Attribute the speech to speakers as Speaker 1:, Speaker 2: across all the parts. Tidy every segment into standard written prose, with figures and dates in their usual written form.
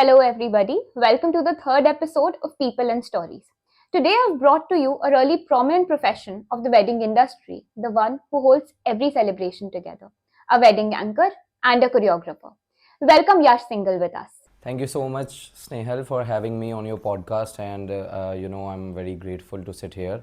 Speaker 1: Hello, everybody. Welcome to the third episode of People and Stories. Today, I've brought to you a really prominent profession of the wedding industry, the one who holds every celebration together, a wedding anchor and a choreographer. Welcome Yash Singhal with us.
Speaker 2: Thank you so much, Snehal, for having me on your podcast. And I'm very grateful to sit here.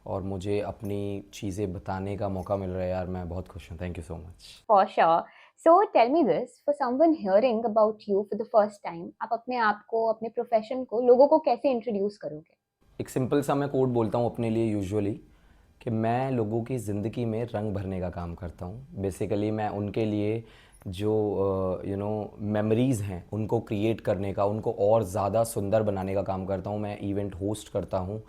Speaker 2: और मुझे अपनी चीज़ें बताने का मौका मिल रहा है यार, मैं बहुत खुश हूँ. Thank you so much.
Speaker 1: For sure. So tell me this, for someone hearing about you for the first time, आप अपने आप को, अपने प्रोफेशन को लोगों को कैसे इंट्रोड्यूस करोगे?
Speaker 2: एक सिंपल सा मैं कोड बोलता हूँ अपने लिए यूजुअली कि मैं लोगों की ज़िंदगी में रंग भरने का काम करता हूँ. बेसिकली मैं उनके लिए जो मेमोरीज़ हैं उनको क्रिएट करने का, उनको और ज़्यादा सुंदर बनाने का काम करता हूँ. मैं इवेंट होस्ट करता हूँ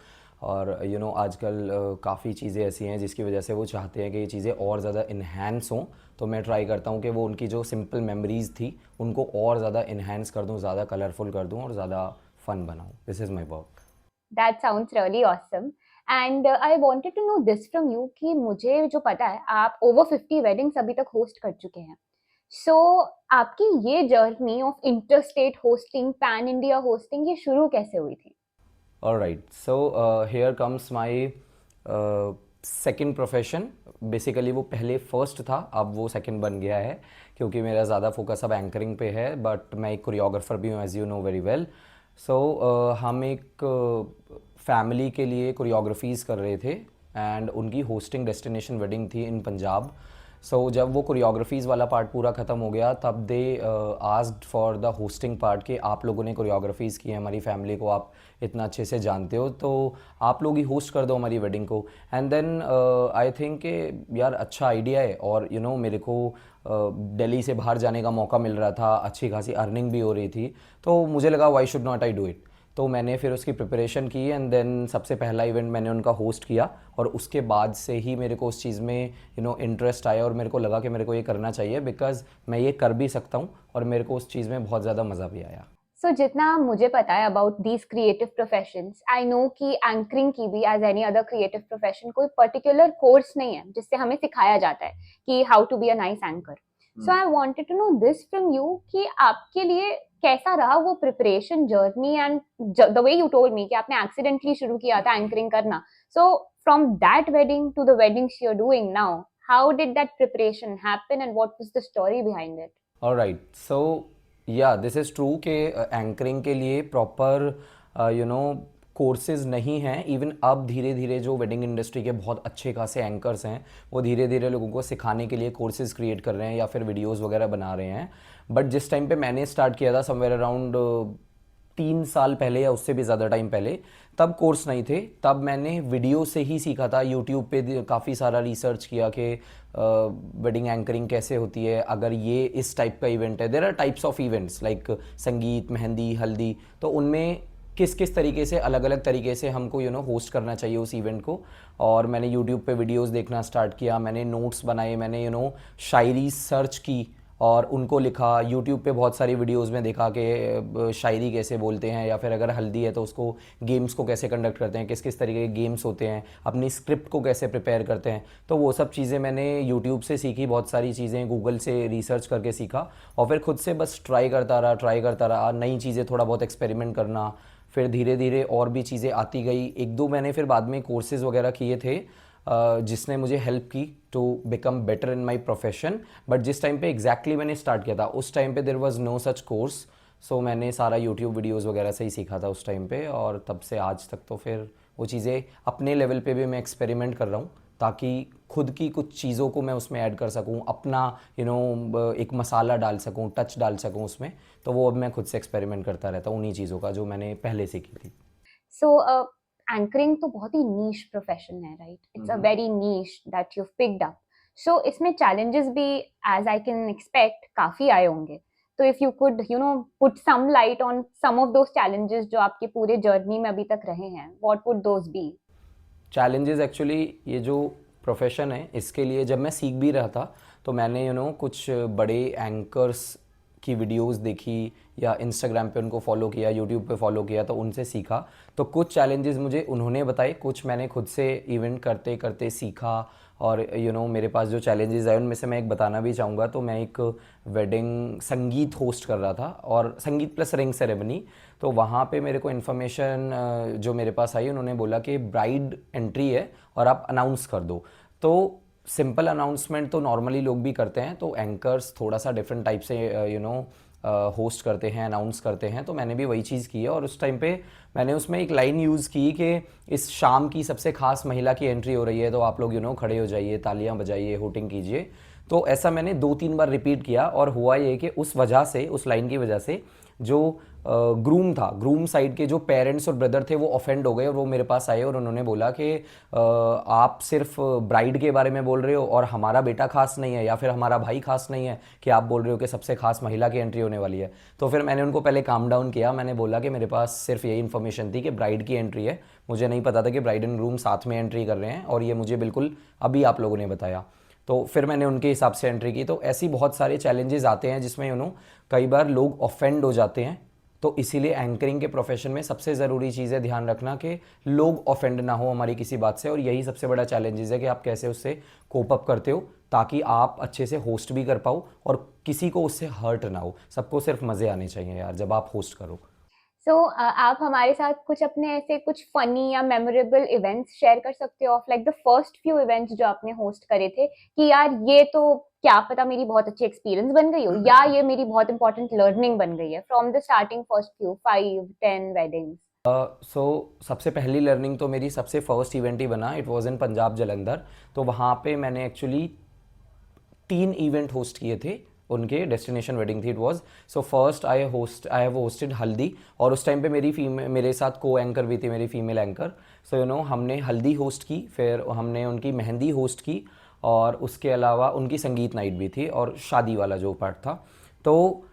Speaker 2: और आजकल काफ़ी चीज़ें ऐसी हैं जिसकी वजह से वो चाहते हैं कि ये चीज़ें और ज़्यादा इन्हेंस हों. तो मैं ट्राई करता हूँ कि वो उनकी जो सिंपल मेमोरीज़ थी उनको और ज़्यादा इन्हेंस कर दूँ, ज़्यादा कलरफुल कर दूँ और ज़्यादा फ़न बनाऊँ. This is my work.
Speaker 1: That sounds really awesome. And I wanted to know this from you कि मुझे जो पता है आप over 50 weddings अभी तक host कर चुके हैं. So आपकी ये journey of interstate hosting, pan India hosting ये शुरू कैसे हुई थी?
Speaker 2: Alright, so here comes my second profession. Basically वो पहले फर्स्ट था, अब वो सेकंड बन गया है क्योंकि मेरा ज़्यादा फोकस अब एंकरिंग पे है. बट मैं एक कोरियोग्राफर भी हूँ, as you know very well. So हम एक फैमिली के लिए कोरियोग्राफीज़ कर रहे थे एंड उनकी होस्टिंग डेस्टिनेशन वेडिंग थी इन पंजाब. सो जब वो कोरियोग्राफीज़ वाला पार्ट पूरा ख़त्म हो गया तब they asked for the hosting part कि आप लोगों ने कोरियोग्राफीज़ की है, हमारी फैमिली को आप इतना अच्छे से जानते हो, तो आप लोग ही होस्ट कर दो हमारी वेडिंग को. एंड देन आई थिंक कि यार अच्छा आइडिया है. और मेरे को दिल्ली से बाहर जाने का मौका मिल रहा था, अच्छी खासी अर्निंग भी हो रही थी, तो मुझे लगा why should not I do it. तो मैंने फिर उसकी प्रिपरेशन की एंड देन सबसे पहला इवेंट मैंने उनका होस्ट किया. और उसके बाद से ही मेरे को उस चीज़ में इंटरेस्ट आया और मेरे को लगा कि मेरे को ये करना चाहिए बिकॉज मैं ये कर भी सकता हूँ और मेरे को उस चीज़ में बहुत ज़्यादा मज़ा भी आया.
Speaker 1: सो जितना मुझे पता है about these creative professions, I know कि एंकरिंग की भी as any other creative profession कोई पर्टिकुलर कोर्स नहीं है जिससे हमें सिखाया जाता है कि how to be a nice anchor. So I wanted to know this from you कि आपके लिए कैसा रहा वो preparation journey and the way you told me कि आपने एक्सीडेंटली शुरू किया था एंकरिंग करना. So from that wedding to the weddings you are doing now, how did that preparation happen and what was the story behind it?
Speaker 2: All right, so yeah this is true कि anchoring के लिए proper courses नहीं हैं. Even अब धीरे धीरे जो wedding industry के बहुत अच्छे खासे एंकर्स हैं वो धीरे धीरे लोगों को सिखाने के लिए कोर्सेज क्रिएट कर रहे हैं या फिर वीडियोस वगैरह बना रहे हैं. बट जिस टाइम पे मैंने स्टार्ट किया था समवेयर अराउंड 3 साल पहले या उससे भी ज़्यादा टाइम पहले, तब कोर्स नहीं थे. तब मैंने वीडियो से ही सीखा था. यूट्यूब पे काफ़ी सारा रिसर्च किया कि वेडिंग एंकरिंग कैसे होती है. अगर ये इस टाइप का इवेंट है, there are types of events like Sangeet, Mehndi, हल्दी, तो उनमें किस किस तरीके से अलग अलग तरीके से हमको होस्ट करना चाहिए उस इवेंट को. और मैंने यूट्यूब पे वीडियोस देखना स्टार्ट किया, मैंने नोट्स बनाए, मैंने शायरी सर्च की और उनको लिखा. यूट्यूब पे बहुत सारी वीडियोस में देखा कि शायरी कैसे बोलते हैं या फिर अगर हल्दी है तो उसको गेम्स को कैसे कंडक्ट करते हैं, किस किस तरीके के गेम्स होते हैं, अपनी स्क्रिप्ट को कैसे प्रिपेयर करते हैं. तो वो सब चीज़ें मैंने यूट्यूब से सीखी, बहुत सारी चीज़ें गूगल से रिसर्च करके सीखा और फिर खुद से बस ट्राई करता रहा नई चीज़ें, थोड़ा बहुत एक्सपेरिमेंट करना. फिर धीरे धीरे और भी चीज़ें आती गई. एक दो मैंने फिर बाद में कोर्सेज़ वगैरह किए थे जिसने मुझे हेल्प की to become better in my profession. But जिस टाइम पे एग्जैक्टली मैंने स्टार्ट किया था उस टाइम पे there was no such course. So मैंने सारा यूट्यूब वीडियोस वगैरह से ही सीखा था उस टाइम पे. और तब से आज तक तो फिर वो चीज़ें अपने लेवल पे भी मैं एक्सपेरिमेंट कर रहा हूँ ताकि खुद की कुछ चीज़ों को मैं उसमें ऐड कर सकूँ, अपना एक मसाला डाल सकूँ, टच डाल सकूँ उसमें. तो वो अब मैं खुद से एक्सपेरिमेंट करता रहता हूँ उन्हीं चीज़ों का जो मैंने पहले सीखी थी.
Speaker 1: सो एंकरिंग तो बहुत ही नीश प्रोफेशन है, right? It's a very niche that you picked up. So इसमें चैलेंजेस भी एज आई कैन एक्सपेक्ट काफी आए होंगे. तो if you could put some light on some of those challenges जो आपके पूरे जर्नी में अभी तक रहे हैं, what would those be?
Speaker 2: Challenges actually ये जो प्रोफेशन है इसके लिए जब मैं सीख भी रहा था तो मैंने कुछ बड़े एंकर्स की वीडियोस देखी या इंस्टाग्राम पे उनको फॉलो किया, यूट्यूब पे फॉलो किया, तो उनसे सीखा. तो कुछ चैलेंजेस मुझे उन्होंने बताए, कुछ मैंने खुद से इवेंट करते करते सीखा और मेरे पास जो चैलेंजेस आए उनमें से मैं एक बताना भी चाहूँगा। तो मैं एक वेडिंग संगीत होस्ट कर रहा था, और संगीत प्लस रिंग सेरेमनी। तो वहाँ पे मेरे को इन्फॉर्मेशन जो मेरे पास आई, उन्होंने बोला कि ब्राइड एंट्री है और आप अनाउंस कर दो। तो सिंपल अनाउंसमेंट तो नॉर्मली लोग भी करते हैं, तो एंकर्स थोड़ा सा डिफरेंट टाइप से होस्ट करते हैं, अनाउंस करते हैं। तो मैंने भी वही चीज़ की है, और उस टाइम पे मैंने उसमें एक लाइन यूज़ की कि इस शाम की सबसे खास महिला की एंट्री हो रही है, तो आप लोग खड़े हो जाइए, तालियां बजाइए, होटिंग कीजिए। तो ऐसा मैंने 2-3 बार रिपीट किया, और हुआ ये कि उस वजह से, उस लाइन की वजह से जो ग्रूम था, ग्रूम साइड के जो पेरेंट्स और ब्रदर थे, वो ऑफेंड हो गए, और वो मेरे पास आए और उन्होंने बोला कि आप सिर्फ ब्राइड के बारे में बोल रहे हो और हमारा बेटा खास नहीं है या फिर हमारा भाई खास नहीं है, कि आप बोल रहे हो कि सबसे खास महिला की एंट्री होने वाली है। तो फिर मैंने उनको पहले काम डाउन किया। मैंने बोला कि मेरे पास सिर्फ यही इन्फॉर्मेशन थी कि ब्राइड की एंट्री है, मुझे नहीं पता था कि ब्राइड एंड ग्रूम साथ में एंट्री कर रहे हैं, और ये मुझे बिल्कुल अभी आप लोगों ने बताया। तो फिर मैंने उनके हिसाब से एंट्री की। तो ऐसी बहुत सारे चैलेंजेस आते हैं जिसमें कई बार लोग ऑफेंड हो जाते हैं। तो इसीलिए एंकरिंग के प्रोफेशन में सबसे ज़रूरी चीज़ है ध्यान रखना कि लोग ऑफेंड ना हो हमारी किसी बात से, और यही सबसे बड़ा चैलेंजेस है कि आप कैसे उससे कोप अप करते हो, ताकि आप अच्छे से होस्ट भी कर पाओ और किसी को उससे हर्ट ना हो। सबको सिर्फ मज़े आने चाहिए यार जब आप होस्ट करो।
Speaker 1: सो आप हमारे साथ कुछ अपने ऐसे कुछ फनी या मेमोरेबल इवेंट्स शेयर कर सकते हो of like the first few events जो आपने होस्ट करे थे, कि यार ये तो क्या पता मेरी बहुत अच्छी एक्सपीरियंस बन गई हो, या ये मेरी बहुत इंपॉर्टेंट लर्निंग बन गई है from the starting first few 5-10 weddings.
Speaker 2: So सबसे पहली लर्निंग तो मेरी सबसे फर्स्ट इवेंट ही बना, it was in Punjab Jalandhar. तो वहाँ पे मैंने एक्चुअली 3 इवेंट होस्ट किए थे, उनके डेस्टिनेशन वेडिंग थी it was. So first I have hosted हल्दी, और उस टाइम पे मेरे साथ को एंकर भी थी, मेरी फीमेल एंकर। सो हमने हल्दी होस्ट की, फिर हमने उनकी मेहंदी होस्ट की, और उसके अलावा उनकी संगीत नाइट भी थी, और शादी वाला जो पार्ट था। तो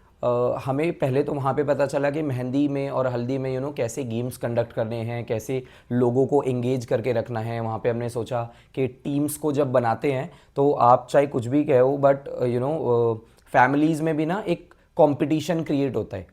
Speaker 2: हमें पहले तो वहाँ पे पता चला कि मेहंदी में और हल्दी में कैसे गेम्स कंडक्ट करने हैं, कैसे लोगों को एंगेज करके रखना है। वहाँ पे हमने सोचा कि टीम्स को जब बनाते हैं तो आप चाहे कुछ भी कहो, बट फैमिलीज़ में भी ना एक कंपटीशन क्रिएट होता है।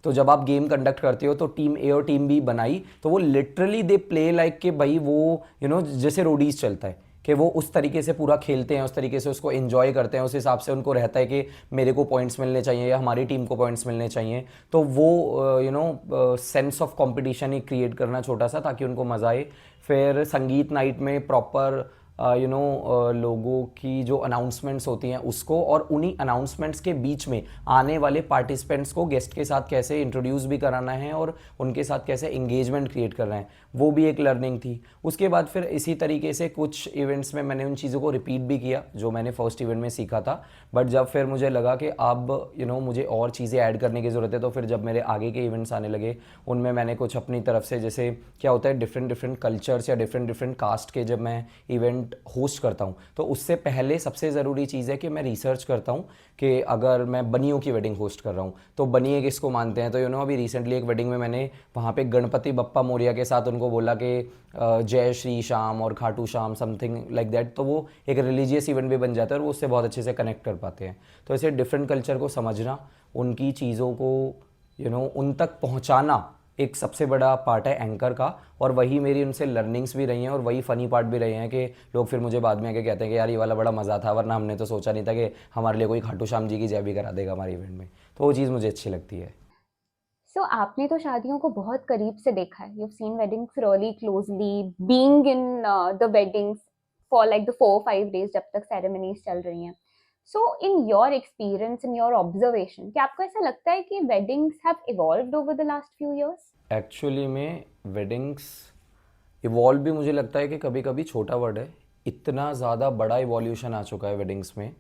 Speaker 2: तो जब आप गेम कंडक्ट करते हो तो टीम ए और टीम बी बनाई, तो वो लिटरली दे प्ले लाइक कि भाई वो जैसे रोडीज चलता है, कि वो उस तरीके से पूरा खेलते हैं, उस तरीके से उसको एंजॉय करते हैं। उस हिसाब से उनको रहता है कि मेरे को पॉइंट्स मिलने चाहिए या हमारी टीम को पॉइंट्स मिलने चाहिए। तो वो sense of competition he create करना छोटा सा, ताकि उनको मज़ा आए। फिर संगीत नाइट में प्रॉपर लोगों की जो अनाउंसमेंट्स होती हैं उसको, और उन्हीं अनाउंसमेंट्स के बीच में आने वाले पार्टिसिपेंट्स को गेस्ट के साथ कैसे इंट्रोड्यूस भी कराना है और उनके साथ कैसे इंगेजमेंट क्रिएट करना है, वो भी एक लर्निंग थी। उसके बाद फिर इसी तरीके से कुछ इवेंट्स में मैंने उन चीज़ों को रिपीट भी किया जो मैंने फर्स्ट इवेंट में सीखा था। बट जब फिर मुझे लगा कि अब मुझे और चीज़ें ऐड करने की ज़रूरत है, तो फिर जब मेरे आगे के इवेंट्स आने लगे, उनमें मैंने कुछ अपनी तरफ से, जैसे क्या होता है डिफरेंट डिफरेंट कल्चर्स या डिफरेंट डिफरेंट कास्ट के जब मैं इवेंट होस्ट करता हूँ, तो उससे पहले सबसे ज़रूरी चीज़ है कि मैं रिसर्च करता हूँ कि अगर मैं बनियों की वेडिंग होस्ट कर रहा हूँ तो बनिए किसको मानते हैं। तो अभी रिसेंटली एक वेडिंग में मैंने वहाँ पे गणपति बप्पा मोरिया के साथ उनको बोला कि जय श्री श्याम और Khatu Shyam something like that. तो वो एक रिलीजियस इवेंट भी बन जाता है और वो उससे बहुत अच्छे से कनेक्ट कर पाते हैं। तो ऐसे डिफरेंट कल्चर को समझना, उनकी चीज़ों को उन तक पहुँचाना एक सबसे बड़ा पार्ट है एंकर का। और वही मेरी उनसे लर्निंग्स भी रही हैं और वही फ़नी पार्ट भी रहे हैं कि लोग फिर मुझे बाद में आके कहते हैं कि यार ये वाला बड़ा मज़ा था, वरना हमने तो सोचा नहीं था कि हमारे लिए कोई खाटू श्याम जी की जय भी करा देगा हमारे इवेंट में। तो वो चीज़ मुझे अच्छी लगती है।
Speaker 1: सो आपने तो शादियों को बहुत करीब से देखा है, you have seen weddings really closely, being in the weddings for like the 4-5 days जब तक सेरेमनीज चल रही हैं। So in your experience, in your observation, क्या आपको ऐसा लगता है कि weddings have evolved over the last few years?
Speaker 2: Actually में वेडिंग्स इवॉल्व भी मुझे लगता है कि कभी कभी छोटा वर्ड है, इतना ज़्यादा बड़ा इवोल्यूशन आ चुका है वेडिंग्स में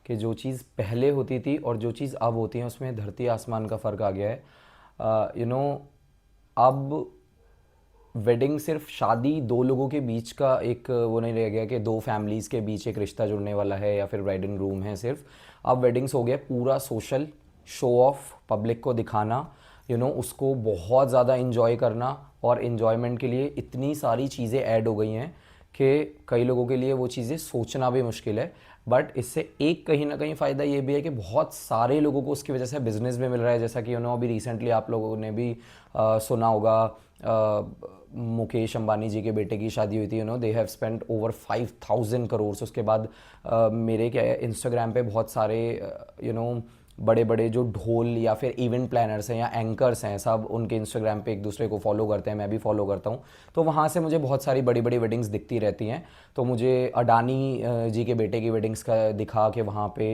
Speaker 2: कि जो चीज़ पहले होती थी और जो चीज़ अब होती है उसमें धरती आसमान का फ़र्क आ गया है। अब वेडिंग सिर्फ शादी दो लोगों के बीच का एक वो नहीं रह गया कि दो फैमिलीज़ के बीच एक रिश्ता जुड़ने वाला है या फिर ब्राइड एंड ग्रूम है सिर्फ। अब वेडिंग्स हो गया पूरा सोशल शो ऑफ, पब्लिक को दिखाना, उसको बहुत ज़्यादा इन्जॉय करना। और इन्जॉयमेंट के लिए इतनी सारी चीज़ें ऐड हो गई हैं कि कई लोगों के लिए वो चीज़ें सोचना भी मुश्किल है। बट इससे एक कहीं ना कहीं फ़ायदा ये भी है कि बहुत सारे लोगों को उसकी वजह से बिजनेस भी मिल रहा है, जैसा कि अभी रिसेंटली आप लोगों ने भी सुना होगा, मुकेश अंबानी जी के बेटे की शादी हुई थी, they have spend over 5,000 crore. उसके बाद मेरे क्या है, इंस्टाग्राम पे बहुत सारे बड़े बड़े जो ढोल या फिर इवेंट प्लानर्स हैं या एंकर्स हैं, सब उनके इंस्टाग्राम पे एक दूसरे को फॉलो करते हैं, मैं भी फॉलो करता हूँ। तो वहाँ से मुझे बहुत सारी बड़ी बड़ी वेडिंग्स दिखती रहती हैं। तो मुझे अडानी जी के बेटे की वेडिंग्स का दिखा कि वहाँ पे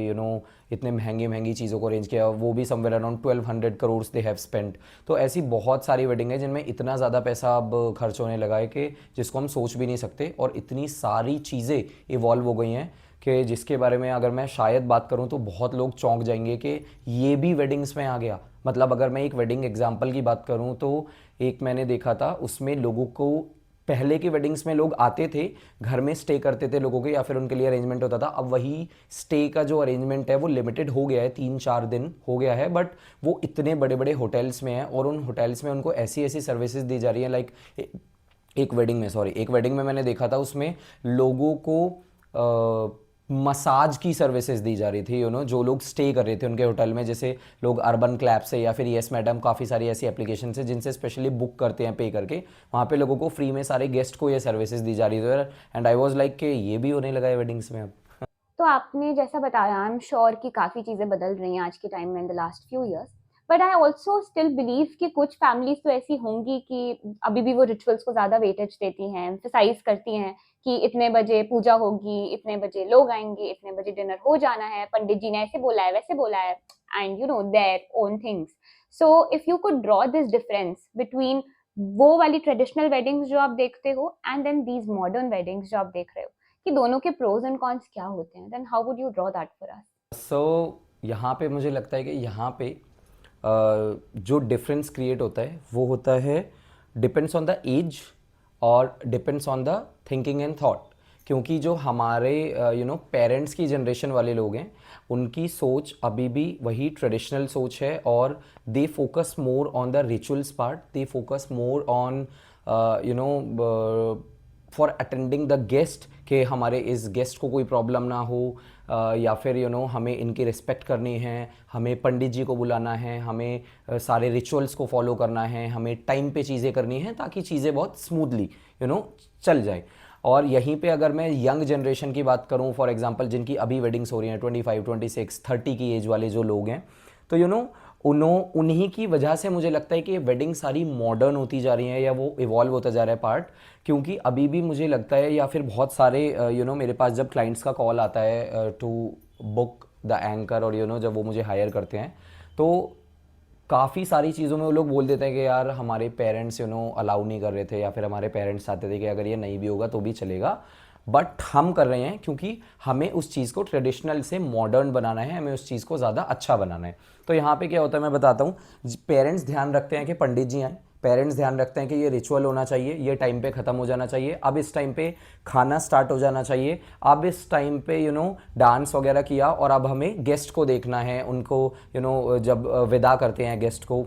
Speaker 2: इतने महंगी महंगी चीज़ों को अरेंज किया, वो भी somewhere around 1,200 crore they have spent. तो ऐसी बहुत सारी वेडिंग है जिनमें इतना ज़्यादा पैसा अब खर्च होने लगा है कि जिसको हम सोच भी नहीं सकते, और इतनी सारी चीज़ें इवॉल्व हो गई हैं कि जिसके बारे में अगर मैं शायद बात करूं तो बहुत लोग चौंक जाएंगे कि ये भी वेडिंग्स में आ गया। मतलब अगर मैं एक वेडिंग एग्जांपल की बात करूं तो एक मैंने देखा था, उसमें लोगों को पहले की वेडिंग्स में लोग आते थे, घर में स्टे करते थे लोगों के, या फिर उनके लिए अरेंजमेंट होता था। अब वही स्टे का जो अरेंजमेंट है वो लिमिटेड हो गया है, 3-4 दिन हो गया है, बट वो इतने बड़े बड़े होटल्स में है, और उन होटल्स में उनको ऐसी ऐसी सर्विसेज दी जा रही है। लाइक एक वेडिंग में मैंने देखा था, उसमें लोगों को मसाज की सर्विसेज दी जा रही थी, जो लोग स्टे कर रहे थे उनके होटल में, जैसे लोग अर्बन क्लैप से या फिर यस मैडम, काफ़ी सारी ऐसी एप्लीकेशन है जिनसे स्पेशली बुक करते हैं पे करके, वहाँ पे लोगों को फ्री में सारे गेस्ट को ये सर्विसेज दी जा रही थी। एंड आई वाज लाइक कि ये भी होने लगा है वेडिंग्स में अब।
Speaker 1: तो आपने जैसा बताया, आई एम श्योर कि काफ़ी चीज़ें बदल रही हैं आज के टाइम में in the last few years, but I also still believe कि कुछ फैमिलीज तो ऐसी होंगी कि अभी भी वो रिचुअल्स को ज़्यादा वेटेज देती हैं, एम्फेसाइज करती हैं कि इतने बजे पूजा होगी, इतने बजे लोग आएंगे, इतने बजे डिनर हो जाना है, पंडित जी ने ऐसे बोला है वैसे बोला है, and their own things. So if you could draw this difference between वो वाली ट्रेडिशनल वेडिंग्स जो आप देखते हो and then these modern weddings जो आप देख रहे हो, कि दोनों के प्रोज एंड कॉन्स क्या होते हैं, then how would you draw that for us?
Speaker 2: So यहाँ पे मुझे लगता है कि यहाँ पे जो डिफरेंस क्रिएट होता है वो होता है, डिपेंड्स ऑन द एज और depends on the thinking and thought. क्योंकि जो हमारे पेरेंट्स की जनरेशन वाले लोग हैं, उनकी सोच अभी भी वही ट्रेडिशनल सोच है, और they focus more on the rituals part, they focus more on you know for attending the guest, कि हमारे इस गेस्ट को कोई प्रॉब्लम ना हो, या फिर हमें इनकी रिस्पेक्ट करनी है, हमें पंडित जी को बुलाना है, हमें सारे रिचुअल्स को फॉलो करना है, हमें टाइम पे चीज़ें करनी हैं ताकि चीज़ें बहुत स्मूथली चल जाए। और यहीं पे अगर मैं यंग जनरेशन की बात करूं, फॉर एग्जांपल जिनकी अभी वेडिंग्स हो रही हैं 25, 26, 30 की एज वाले जो लोग हैं, तो उन्हीं की वजह से मुझे लगता है कि वेडिंग सारी मॉडर्न होती जा रही है, या वो इवॉल्व होता जा रहा है पार्ट। क्योंकि अभी भी मुझे लगता है, या फिर बहुत सारे मेरे पास जब क्लाइंट्स का कॉल आता है टू बुक द एंकर, और जब वो मुझे हायर करते हैं, तो काफ़ी सारी चीज़ों में वो लोग बोल देते हैं कि यार हमारे पेरेंट्स अलाउ नहीं कर रहे थे, या फिर हमारे पेरेंट्स चाहते थे कि अगर ये नहीं भी होगा तो भी चलेगा, बट हम कर रहे हैं क्योंकि हमें उस चीज़ को ट्रेडिशनल से मॉडर्न बनाना है, हमें उस चीज़ को ज़्यादा अच्छा बनाना है। तो यहाँ पे क्या होता है मैं बताता हूँ। पेरेंट्स ध्यान रखते हैं कि पंडित जी आए, पेरेंट्स ध्यान रखते हैं कि ये रिचुअल होना चाहिए, ये टाइम पे ख़त्म हो जाना चाहिए, अब इस टाइम पे खाना स्टार्ट हो जाना चाहिए, अब इस टाइम पे डांस वगैरह किया, और अब हमें गेस्ट को देखना है, उनको जब विदा करते हैं गेस्ट को,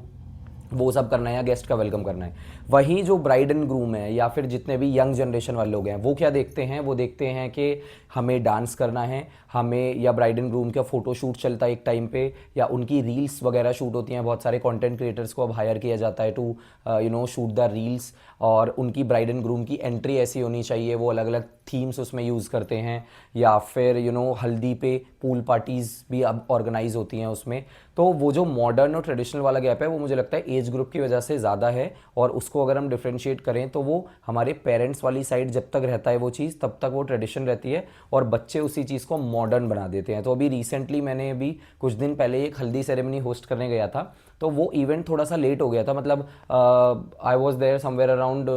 Speaker 2: वो सब करना है, या गेस्ट का वेलकम करना है। वहीं जो ब्राइड एंड ग्रूम है, या फिर जितने भी यंग जनरेशन वाले लोग हैं, वो क्या देखते हैं, वो देखते हैं कि हमें डांस करना है, हमें, या ब्राइड एंड ग्रूम का फोटो शूट चलता है एक टाइम पे, या उनकी रील्स वगैरह शूट होती हैं, बहुत सारे कंटेंट क्रिएटर्स को अब हायर किया जाता है टू शूट द रील्स, और उनकी ब्राइड एंड ग्रूम की एंट्री ऐसी होनी चाहिए, वो अलग अलग थीम्स उसमें यूज़ करते हैं, या फिर हल्दी पे पूल पार्टीज़ भी अब ऑर्गेनाइज होती हैं उसमें। तो वो जो मॉडर्न और ट्रेडिशनल वाला गैप है, वो मुझे लगता है एज ग्रुप की वजह से ज़्यादा है, और उसको अगर हम डिफ्रेंशिएट करें तो वो हमारे पेरेंट्स वाली साइड जब तक रहता है वो चीज़, तब तक वो ट्रेडिशन रहती है, और बच्चे उसी चीज़ को मॉडर्न बना देते हैं। तो अभी रिसेंटली मैंने अभी कुछ दिन पहले एक हल्दी सेरेमनी होस्ट करने गया था, तो वो इवेंट थोड़ा सा लेट हो गया था, मतलब I was there somewhere around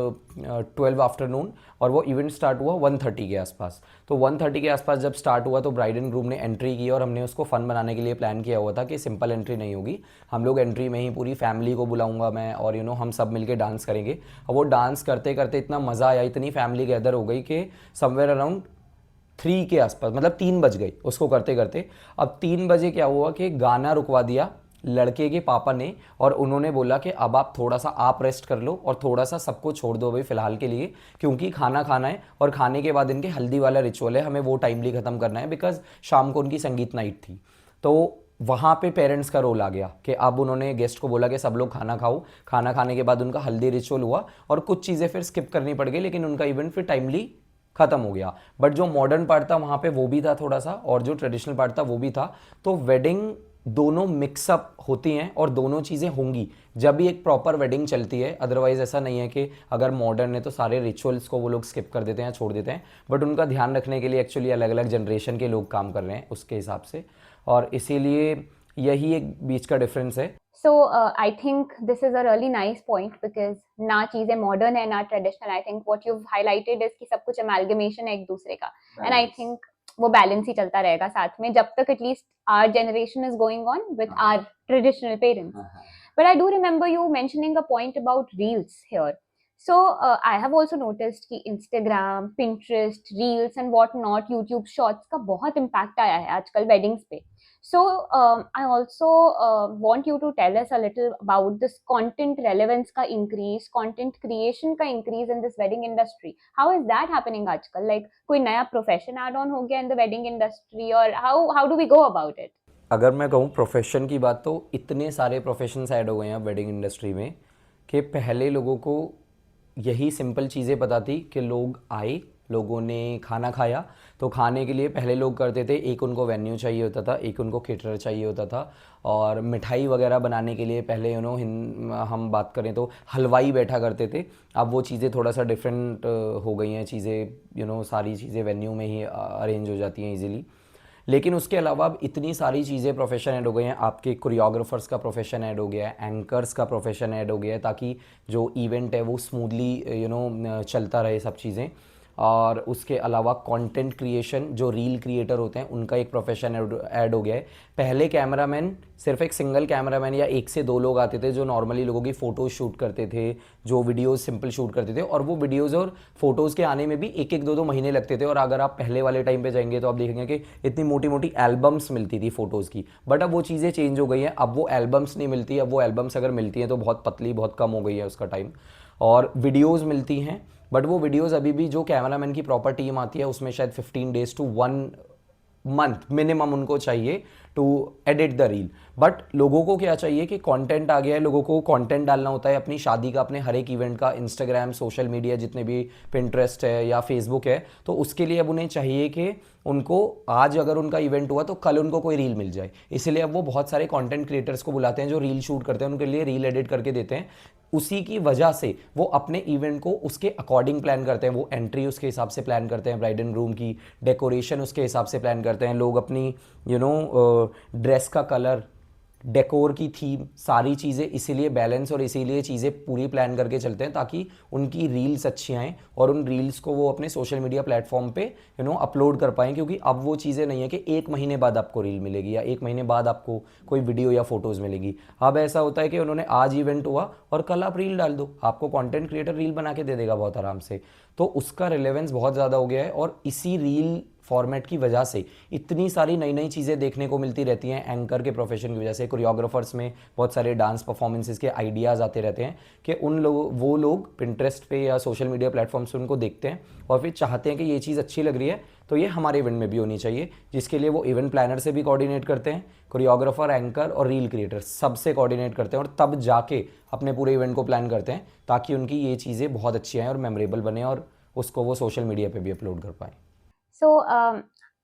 Speaker 2: 12 afternoon, और वो इवेंट स्टार्ट हुआ 1:30 के आसपास। तो 1:30 के आसपास जब स्टार्ट हुआ तो ब्राइड एंड ग्रूम ने एंट्री की, और हमने उसको फ़न बनाने के लिए प्लान किया हुआ था कि सिंपल एंट्री नहीं होगी, हम लोग एंट्री में ही पूरी फैमिली को बुलाऊंगा मैं, और हम सब मिलके डांस करेंगे। और वो डांस करते करते इतना मज़ा आया, इतनी फैमिली गैदर हो गई कि समवेयर अराउंड 3 के आसपास, मतलब 3 बज गई उसको करते करते। अब 3 बजे क्या हुआ कि गाना रुकवा दिया, लड़के के पापा ने, और उन्होंने बोला कि अब आप थोड़ा सा आप रेस्ट कर लो और थोड़ा सा सबको छोड़ दो अभी फ़िलहाल के लिए, क्योंकि खाना खाना है और खाने के बाद इनके हल्दी वाला रिचुअल है, हमें वो टाइमली ख़त्म करना है, बिकॉज शाम को उनकी संगीत नाइट थी। तो वहाँ पे पेरेंट्स का रोल आ गया कि अब उन्होंने गेस्ट को बोला कि सब लोग खाना खाओ, खाना खाने के बाद उनका हल्दी रिचुअल हुआ और कुछ चीज़ें फिर स्किप करनी पड़ गई, लेकिन उनका इवेंट फिर टाइमली खत्म हो गया। बट जो मॉडर्न पार्ट था वहाँ पे वो भी था थोड़ा सा, और जो ट्रेडिशनल पार्ट था वो भी था। तो वेडिंग दोनों मिक्सअप होती हैं और दोनों चीज़ें होंगी जब भी एक प्रॉपर वेडिंग चलती है। अदरवाइज ऐसा नहीं है कि अगर मॉडर्न है तो सारे रिचुअल्स को वो लोग स्किप कर देते हैं या छोड़ देते हैं, बट उनका ध्यान रखने के लिए एक्चुअली अलग अलग जनरेशन के लोग काम कर रहे हैं उसके हिसाब से, और इसीलिए यही एक बीच का डिफरेंस है।
Speaker 1: So I think this is a really nice point because ना चीजें modern है ना traditional. I think what you've highlighted is कि सब कुछ amalgamation है एक दूसरे का, and I think वो balance ही चलता रहेगा साथ में जब तक at least our generation is going on with our traditional parents. But I do remember you mentioning a point about reels here. So I have also noticed कि Instagram, Pinterest, Reels and what not, YouTube Shorts का बहुत impact आया है आजकल weddings पे. So I also want you to tell us a little about this content relevance का increase, content creation का increase in this wedding industry. How is that happening आजकल? Like कोई नया profession add on हो गया in the wedding industry, or how do we go about it?
Speaker 2: अगर मैं कहूँ प्रोफेशन की बात, तो इतने सारे प्रोफेशंस ऐड हो गए हैं वेडिंग इंडस्ट्री में कि पहले लोगों को यही सिंपल चीज़ें पता थी कि लोग आए, लोगों ने खाना खाया, तो खाने के लिए पहले लोग करते थे, एक उनको वेन्यू चाहिए होता था, एक उनको केटरर चाहिए होता था, और मिठाई वगैरह बनाने के लिए पहले हम बात करें तो हलवाई बैठा करते थे। अब वो चीज़ें थोड़ा सा डिफरेंट हो गई हैं चीज़ें, सारी चीज़ें वेन्यू में ही अरेंज हो जाती हैं इजीली। लेकिन उसके अलावा अब इतनी सारी चीज़ें प्रोफेशन ऐड हो गए हैं, आपके कोरियोग्राफर्स का प्रोफेशन ऐड हो गया है, एंकर्स का प्रोफेशन ऐड हो गया है, ताकि जो इवेंट है वो स्मूथली चलता रहे सब चीज़ें। और उसके अलावा कंटेंट क्रिएशन, जो रील क्रिएटर होते हैं उनका एक प्रोफेशन ऐड हो गया है। पहले कैमरामैन सिर्फ एक सिंगल कैमरामैन या एक से दो लोग आते थे जो नॉर्मली लोगों की फ़ोटोज़ शूट करते थे, जो वीडियोज़ सिंपल शूट करते थे, और वो वीडियोज़ और फोटोज़ के आने में भी एक एक दो दो महीने लगते थे। और अगर आप पहले वाले टाइम पे जाएंगे तो आप देखेंगे कि इतनी मोटी मोटी एल्बम्स मिलती थी फ़ोटोज़ की। बट अब वो चीज़ें चेंज हो गई हैं, अब वो एल्बम्स नहीं मिलती। अब वो एल्बम्स अगर मिलती हैं तो बहुत पतली, बहुत कम हो गई है उसका टाइम। और वीडियोज़ मिलती हैं, बट वो वीडियोज़ अभी भी जो कैमरामैन की प्रॉपर टीम आती है उसमें शायद 15 डेज टू 1 मंथ मिनिमम उनको चाहिए to edit the reel. But लोगों को क्या चाहिए कि कंटेंट आ गया है, लोगों को कंटेंट डालना होता है अपनी शादी का, अपने हर एक इवेंट का, इंस्टाग्राम, सोशल मीडिया, जितने भी पिंटरेस्ट है या फेसबुक है, तो उसके लिए अब उन्हें चाहिए कि उनको आज अगर उनका इवेंट हुआ तो कल उनको कोई रील मिल जाए। इसलिए अब वो बहुत सारे कंटेंट क्रिएटर्स को बुलाते हैं जो रील शूट करते हैं, उनके लिए रील एडिट करके देते हैं। उसी की वजह से वो अपने इवेंट को उसके अकॉर्डिंग प्लान करते हैं, वो एंट्री उसके हिसाब से प्लान करते हैं, ब्राइड एंड ग्रूम की डेकोरेशन उसके हिसाब से प्लान करते हैं, लोग अपनी ड्रेस का कलर, डेकोर की थीम, सारी चीज़ें इसीलिए बैलेंस और इसीलिए चीज़ें पूरी प्लान करके चलते हैं ताकि उनकी रील्स अच्छी आएँ और उन रील्स को वो अपने सोशल मीडिया प्लेटफॉर्म पे अपलोड कर पाएँ। क्योंकि अब वो चीज़ें नहीं है कि एक महीने बाद आपको रील मिलेगी या एक महीने बाद आपको कोई वीडियो या फोटोज़ मिलेगी। अब ऐसा होता है कि उन्होंने आज इवेंट हुआ और कल आप रील डाल दो, आपको कंटेंट क्रिएटर रील बना के दे देगा बहुत आराम से। तो उसका रिलेवेंस बहुत ज़्यादा हो गया है, और इसी रील फॉर्मेट की वजह से इतनी सारी नई नई चीज़ें देखने को मिलती रहती हैं। एंकर के प्रोफेशन की वजह से कोरियोग्राफर्स में बहुत सारे डांस परफॉर्मेंसेस के आइडियाज़ आते रहते हैं कि वो लोग पिंटरेस्ट पे या सोशल मीडिया प्लेटफॉर्म्स पे उनको देखते हैं और फिर चाहते हैं कि ये चीज़ अच्छी लग रही है तो ये हमारे इवेंट में भी होनी चाहिए, जिसके लिए वो इवेंट प्लानर से भी कोऑर्डिनेट करते हैं, कोरियोग्राफर, एंकर और रील क्रिएटर सबसे कोऑर्डिनेट करते हैं, और तब जाके अपने पूरे इवेंट को प्लान करते हैं ताकि उनकी ये चीज़ें बहुत अच्छी आएँ और मेमोरेबल बने और उसको वो सोशल मीडिया पे भी अपलोड कर पाएँ।
Speaker 1: So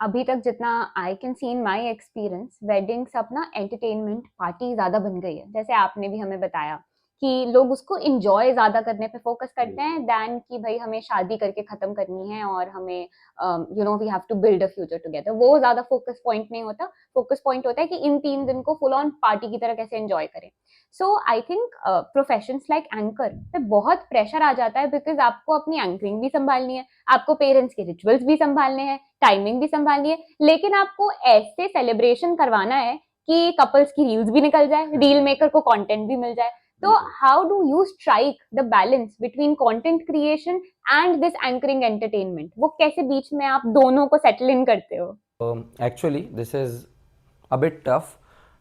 Speaker 1: अभी तक जितना I can see in my experience, weddings अपना एंटरटेनमेंट पार्टी ज्यादा बन गई है। जैसे आपने भी हमें बताया कि लोग उसको इंजॉय ज्यादा करने पे फोकस करते हैं दैन कि भाई हमें शादी करके खत्म करनी है और हमें we have to build a future together. वो ज्यादा फोकस पॉइंट नहीं होता। फोकस पॉइंट होता है कि इन 3 दिन को फुल ऑन पार्टी की तरह कैसे एंजॉय करें। So I think professions like anchor पे बहुत प्रेशर आ जाता है बिकॉज आपको अपनी एंकरिंग भी संभालनी है, आपको पेरेंट्स के रिचुअल्स भी संभालने हैं, टाइमिंग भी संभालनी है, लेकिन आपको ऐसे सेलिब्रेशन करवाना है कि कपल्स की रील्स भी निकल जाए, रील मेकर को कंटेंट भी मिल जाए। तो how do you strike the balance between content creation and this anchoring entertainment? वो कैसे बीच में आप दोनों को सेटल इन करते हो?
Speaker 2: Actually this is a bit tough.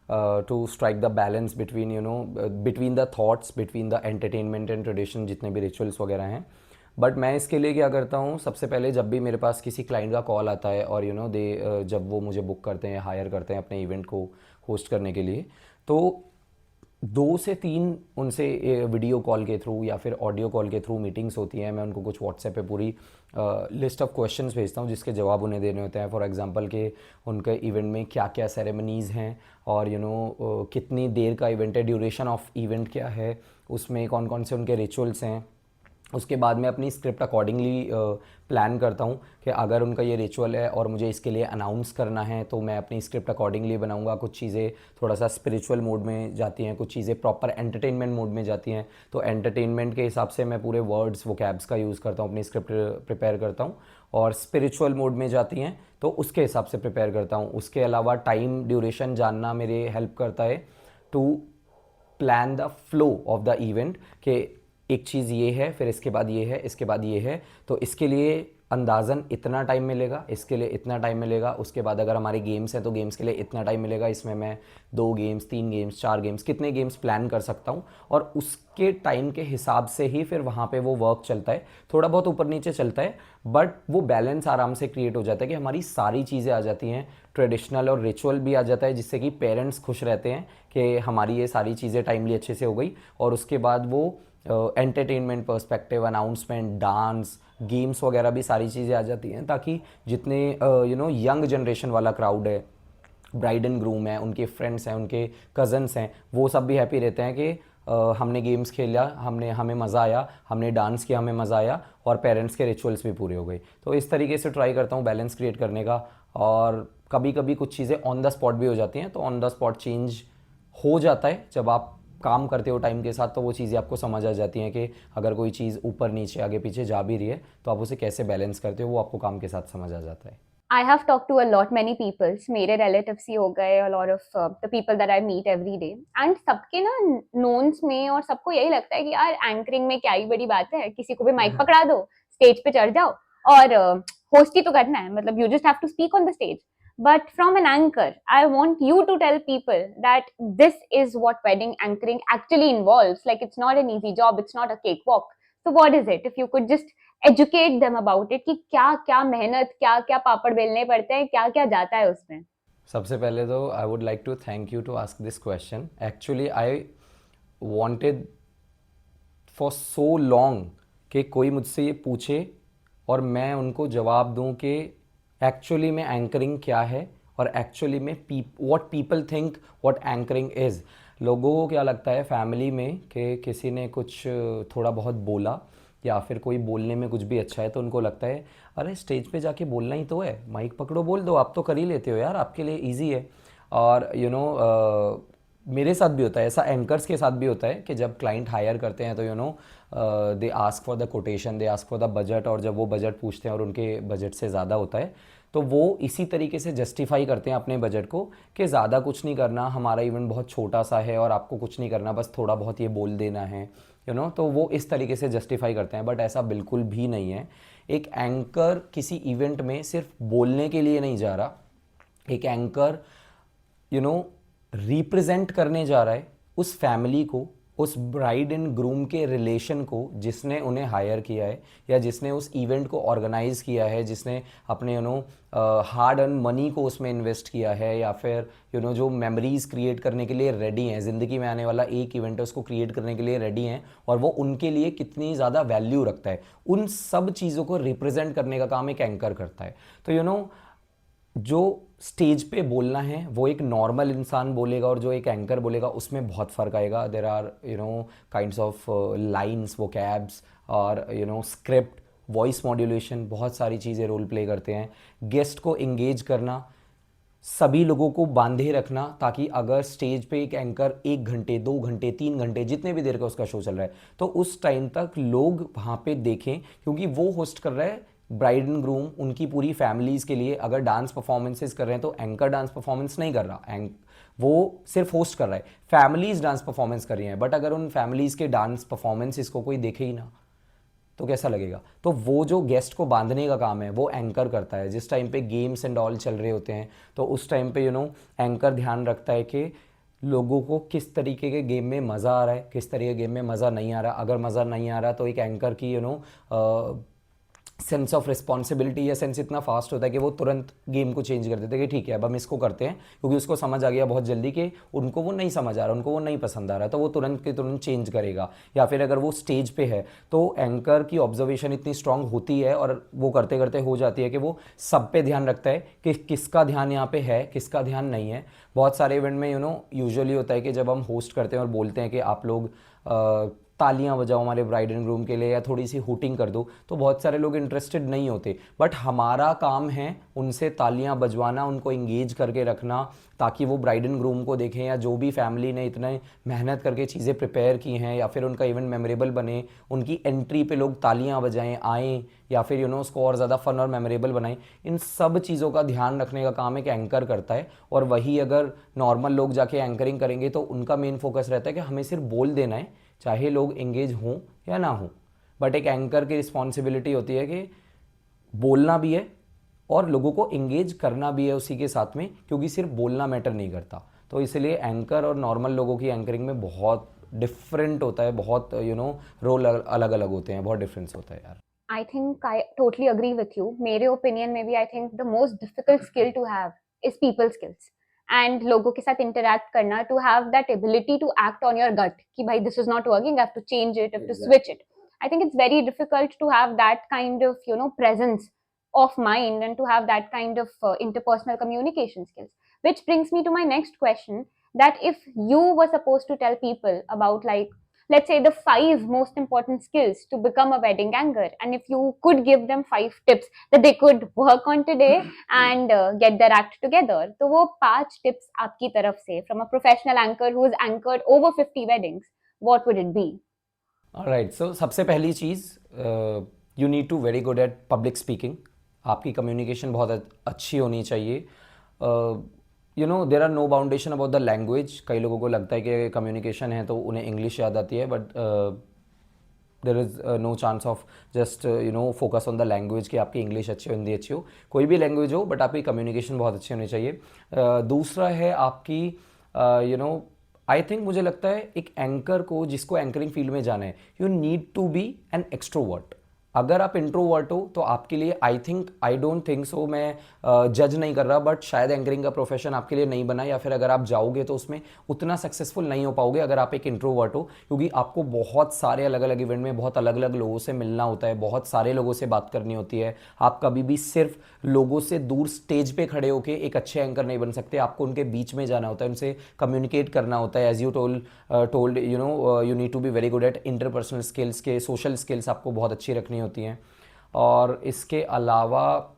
Speaker 2: To strike the balance between between the thoughts, between the entertainment and tradition, जितने भी रिचुअल्स वगैरह हैं. बट मैं इसके लिए क्या करता हूँ, सबसे पहले जब भी मेरे पास किसी क्लाइंट का कॉल आता है और दे जब वो मुझे बुक करते हैं, हायर करते हैं अपने इवेंट को होस्ट करने के लिए, तो 2 से 3 उनसे वीडियो कॉल के थ्रू या फिर ऑडियो कॉल के थ्रू मीटिंग्स होती हैं. मैं उनको कुछ व्हाट्सएप पे पूरी लिस्ट ऑफ क्वेश्चंस भेजता हूँ जिसके जवाब उन्हें देने होते हैं. फॉर एग्जांपल कि उनके इवेंट में क्या क्या सेरेमनीज़ हैं और कितनी देर का इवेंट है, ड्यूरेशन ऑफ इवेंट क्या है, उसमें कौन कौन से उनके रिचुअल्स हैं. उसके बाद मैं अपनी स्क्रिप्ट अकॉर्डिंगली प्लान करता हूँ कि अगर उनका ये रिचुअल है और मुझे इसके लिए अनाउंस करना है तो मैं अपनी स्क्रिप्ट अकॉर्डिंगली बनाऊँगा. कुछ चीज़ें थोड़ा सा स्पिरिचुअल मोड में जाती हैं, कुछ चीज़ें प्रॉपर एंटरटेनमेंट मोड में जाती हैं. तो एंटरटेनमेंट के हिसाब से मैं पूरे वर्ड्स वोकैब्स का यूज़ करता हूँ, अपनी स्क्रिप्ट प्रिपेयर करता हूँ. और स्पिरिचुअल मोड में जाती हैं तो उसके हिसाब से प्रिपेयर करता हूँ. उसके अलावा टाइम ड्यूरेशन जानना मेरे हेल्प करता है to plan the flow of the event, कि एक चीज़ ये है, फिर इसके बाद ये है, इसके बाद ये है, तो इसके लिए अंदाज़न इतना टाइम मिलेगा, इसके लिए इतना टाइम मिलेगा. उसके बाद अगर हमारे गेम्स हैं तो गेम्स के लिए इतना टाइम मिलेगा. इसमें मैं 2 गेम्स, 3 गेम्स, 4 गेम्स, कितने गेम्स प्लान कर सकता हूँ और उसके टाइम के हिसाब से ही फिर वहाँ पे वो वर्क चलता है. थोड़ा बहुत ऊपर नीचे चलता है बट वो बैलेंस आराम से क्रिएट हो जाता है कि हमारी सारी चीज़ें आ जाती हैं, ट्रेडिशनल और रिचुअल भी आ जाता है, जिससे कि पेरेंट्स खुश रहते हैं कि हमारी ये सारी चीज़ें टाइमली अच्छे से हो गई. और उसके बाद वो entertainment perspective, announcement, dance, games वगैरह भी सारी चीज़ें आ जाती हैं, ताकि जितने यंग जनरेशन वाला क्राउड है, ब्राइड एंड ग्रूम है, उनके फ्रेंड्स हैं, उनके कज़न्स हैं, वो सब भी हैप्पी रहते हैं कि हमने गेम्स खेला, हमें मज़ा आया, हमने डांस किया, हमें मज़ा आया और पेरेंट्स के रिचुअल्स भी पूरे हो गए. तो इस तरीके से ट्राई करता हूँ बैलेंस क्रिएट करने का. और कभी कभी कुछ चीज़ें ऑन द स्पॉट भी हो जाती हैं, तो ऑन द स्पॉट चेंज हो जाता है. जब आप काम करते हो टाइम के साथ तो वो चीज़ें आपको समझ आ जाती हैं कि अगर कोई चीज़ ऊपर नीचे आगे पीछे जा भी रही है तो आप उसे कैसे बैलेंस करते हो, वो आपको काम के साथ समझ आ जाता है.
Speaker 1: I have talked to a lot many peoples, मेरे relatives ही हो गए, a lot of the people that I meet every day, and सबके ना नोन्स में और सबको यही लगता है कि यार एंकरिंग में क्या ही बड़ी बात है, किसी को भी माइक पकड़ा दो, स्टेज पे चढ़ जाओ और होस्ट ही तो करना है, मतलब you just have to speak on the stage. But from an anchor, I want you to tell people that this is what wedding anchoring actually involves. Like it's not an easy job, it's not a cakewalk. So what is it? If you could just educate them about it कि क्या क्या मेहनत, क्या क्या पापड़ बेलने पड़ते हैं, क्या क्या जाता है उसमें.
Speaker 2: सबसे पहले तो I would like to thank you to ask this question. Actually I wanted for so long कि कोई मुझसे ये पूछे और मैं उनको जवाब दूं कि एक्चुअली में एंकरिंग क्या है और एक्चुअली में what people think what anchoring is. लोगों को क्या लगता है फैमिली में कि किसी ने कुछ थोड़ा बहुत बोला या फिर कोई बोलने में कुछ भी अच्छा है तो उनको लगता है अरे स्टेज पे जाके बोलना ही तो है, माइक पकड़ो बोल दो, आप तो कर ही लेते हो यार, आपके लिए इजी है. और मेरे साथ भी होता है ऐसा, एंकर्स के साथ भी होता है कि जब क्लाइंट हायर करते हैं तो they ask for the quotation, they ask for the budget, और जब वो बजट पूछते हैं और उनके बजट से ज़्यादा होता है तो वो इसी तरीके से जस्टिफाई करते हैं अपने बजट को कि ज़्यादा कुछ नहीं करना, हमारा इवेंट बहुत छोटा सा है और आपको कुछ नहीं करना, बस थोड़ा बहुत ये बोल देना है तो वो इस तरीके से जस्टिफाई करते हैं. बट ऐसा बिल्कुल भी नहीं है. एक एंकर किसी इवेंट में सिर्फ बोलने के लिए नहीं जा रहा. एक एंकर रिप्रेजेंट करने जा रहा है उस फैमिली को, उस ब्राइड एंड ग्रूम के रिलेशन को जिसने उन्हें हायर किया है या जिसने उस इवेंट को ऑर्गेनाइज किया है, जिसने अपने हार्ड अर्न मनी को उसमें इन्वेस्ट किया है, या फिर जो मेमोरीज क्रिएट करने के लिए रेडी हैं, ज़िंदगी में आने वाला एक इवेंट है उसको क्रिएट करने के लिए रेडी हैं और वो उनके लिए कितनी ज़्यादा वैल्यू रखता है, उन सब चीज़ों को रिप्रेजेंट करने का काम एक एंकर करता है. तो जो स्टेज पे बोलना है वो एक नॉर्मल इंसान बोलेगा और जो एक एंकर बोलेगा उसमें बहुत फ़र्क आएगा. There are kinds of lines, vocabs और स्क्रिप्ट, वॉइस मॉड्यूलेशन, बहुत सारी चीज़ें रोल प्ले करते हैं. गेस्ट को एंगेज करना, सभी लोगों को बांधे रखना, ताकि अगर स्टेज पे एक एंकर 1 घंटे 2 घंटे 3 घंटे जितने भी देर का उसका शो चल रहा है तो उस टाइम तक लोग वहाँ पे देखें, क्योंकि वो होस्ट कर रहा है ब्राइड एंड ग्रूम उनकी पूरी फैमिलीज़ के लिए. अगर डांस परफॉर्मेंसेस कर रहे हैं तो एंकर डांस परफॉर्मेंस नहीं कर रहा, वो सिर्फ होस्ट कर रहा है. फैमिलीज़ डांस परफॉर्मेंस कर रही हैं, बट अगर उन फैमिलीज़ के डांस परफॉर्मेंसेस को कोई देखे ही ना तो कैसा लगेगा. तो वो जो गेस्ट को बांधने का काम है वो एंकर करता है. जिस टाइम पे गेम्स एंड ऑल चल रहे होते हैं तो उस टाइम पे एंकर ध्यान रखता है कि लोगों को किस तरीके के गेम में मज़ा आ रहा है, किस तरीके के गेम में मज़ा नहीं आ रहा। अगर मज़ा नहीं आ रहा तो एक एंकर की सेंस ऑफ रिस्पॉन्सिबिलिटी या सेंस इतना फास्ट होता है कि वो तुरंत गेम को चेंज कर देते हैं कि ठीक है अब हम इसको करते हैं, क्योंकि उसको समझ आ गया बहुत जल्दी कि उनको वो नहीं समझ आ रहा, उनको वो नहीं पसंद आ रहा, तो वो तुरंत के तुरंत चेंज करेगा। या फिर अगर वो स्टेज पे है तो एंकर की ऑब्जर्वेशन इतनी स्ट्रांग होती है और वो करते करते हो जाती है कि वो सब पे ध्यान रखता है कि किसका ध्यान यहाँ पे है, किसका ध्यान नहीं है। बहुत सारे इवेंट में यूजुअली होता है कि जब हम होस्ट करते हैं और बोलते हैं कि आप लोग तालियां बजाओ हमारे ब्राइड एंड ग्रूम के लिए या थोड़ी सी हुटिंग कर दो, तो बहुत सारे लोग इंटरेस्टेड नहीं होते। बट हमारा काम है उनसे तालियां बजवाना, उनको इंगेज करके रखना, ताकि वो ब्राइड एंड ग्रूम को देखें या जो भी फैमिली ने इतने मेहनत करके चीज़ें प्रिपेयर की हैं या फिर उनका इवेंट मेमोरेबल बने, उनकी एंट्री पे लोग तालियां बजाएं आएँ, या फिर उसको और ज़्यादा फन और मेमोरेबल बनाएं। इन सब चीज़ों का ध्यान रखने का काम एक एंकर करता है। और वही अगर नॉर्मल लोग जाके एंकरिंग करेंगे तो उनका मेन फोकस रहता है कि हमें सिर्फ बोल देना है, चाहे लोग एंगेज हों या ना हों। बट एक एंकर की रिस्पॉन्सिबिलिटी होती है कि बोलना भी है और लोगों को एंगेज करना भी है उसी के साथ में, क्योंकि सिर्फ बोलना मैटर नहीं करता। तो इसलिए एंकर और नॉर्मल लोगों की एंकरिंग में बहुत डिफरेंट होता है, बहुत रोल अलग अलग होते हैं, बहुत डिफरेंस होता है यार।
Speaker 1: I think I totally agree with you. मेरे ओपिनियन में भी I think the most difficult skill to have is people skills. And लोगों के साथ interact करना, to have that ability to act on your gut कि भाई this is not working, I have to change it, I have to switch it. I think it's very difficult to have that kind of presence of mind and to have that kind of interpersonal communication skills. Which brings me to my next question, that if you were supposed to tell people about, like, let's say, the 5 most important skills to become a wedding anchor, and if you could give them 5 tips that they could work on today and get their act together, तो वो 5 tips आपकी तरफ से from a professional anchor who has anchored over 50 weddings, what would it be?
Speaker 2: Alright, so सबसे पहली चीज़, you need to very good at public speaking. आपकी communication बहुत अच्छी होनी चाहिए। There are no boundation about the language. कई लोगों को लगता है कि कम्युनिकेशन है तो उन्हें इंग्लिश याद आती है, but there is no chance of just focus on the language कि आपकी इंग्लिश अच्छी हो, हिंदी अच्छी हो, कोई भी लैंग्वेज हो, बट आपकी कम्युनिकेशन बहुत अच्छी होनी चाहिए। दूसरा है आपकी आई थिंक मुझे लगता है एक एंकर को, जिसको एंकरिंग फील्ड में जाना है, you need to be an extrovert. अगर आप इंट्रोवर्ट हो तो आपके लिए आई डोंट थिंक सो, मैं जज नहीं कर रहा, बट शायद एंकरिंग का प्रोफेशन आपके लिए नहीं बना, या फिर अगर आप जाओगे तो उसमें उतना सक्सेसफुल नहीं हो पाओगे अगर आप एक इंट्रोवर्ट हो, क्योंकि आपको बहुत सारे अलग अलग इवेंट में बहुत अलग अलग लोगों से मिलना होता है, बहुत सारे लोगों से बात करनी होती है। आप कभी भी सिर्फ लोगों से दूर स्टेज पे खड़े होकर एक अच्छे एंकर नहीं बन सकते, आपको उनके बीच में जाना होता है, उनसे कम्युनिकेट करना होता है। As you told you need to be very good at interpersonal skills, के सोशल स्किल्स आपको बहुत अच्छी रखनी होती हैं। और इसके अलावा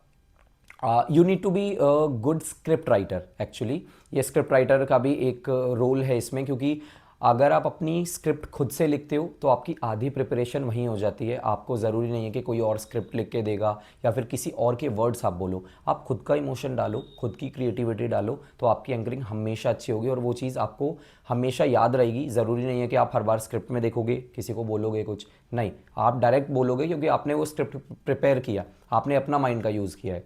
Speaker 2: you need to be good script writer. Actually ये स्क्रिप्ट राइटर का भी एक रोल है इसमें, क्योंकि अगर आप अपनी स्क्रिप्ट खुद से लिखते हो तो आपकी आधी प्रिपरेशन वहीं हो जाती है। आपको ज़रूरी नहीं है कि कोई और स्क्रिप्ट लिख के देगा या फिर किसी और के वर्ड्स आप बोलो, आप खुद का इमोशन डालो, खुद की क्रिएटिविटी डालो, तो आपकी एंकरिंग हमेशा अच्छी होगी और वो चीज़ आपको हमेशा याद रहेगी। ज़रूरी नहीं है कि आप हर बार स्क्रिप्ट में देखोगे, किसी को बोलोगे कुछ, नहीं, आप डायरेक्ट बोलोगे क्योंकि आपने वो स्क्रिप्ट प्रिपेयर किया, आपने अपना माइंड का यूज़ किया है।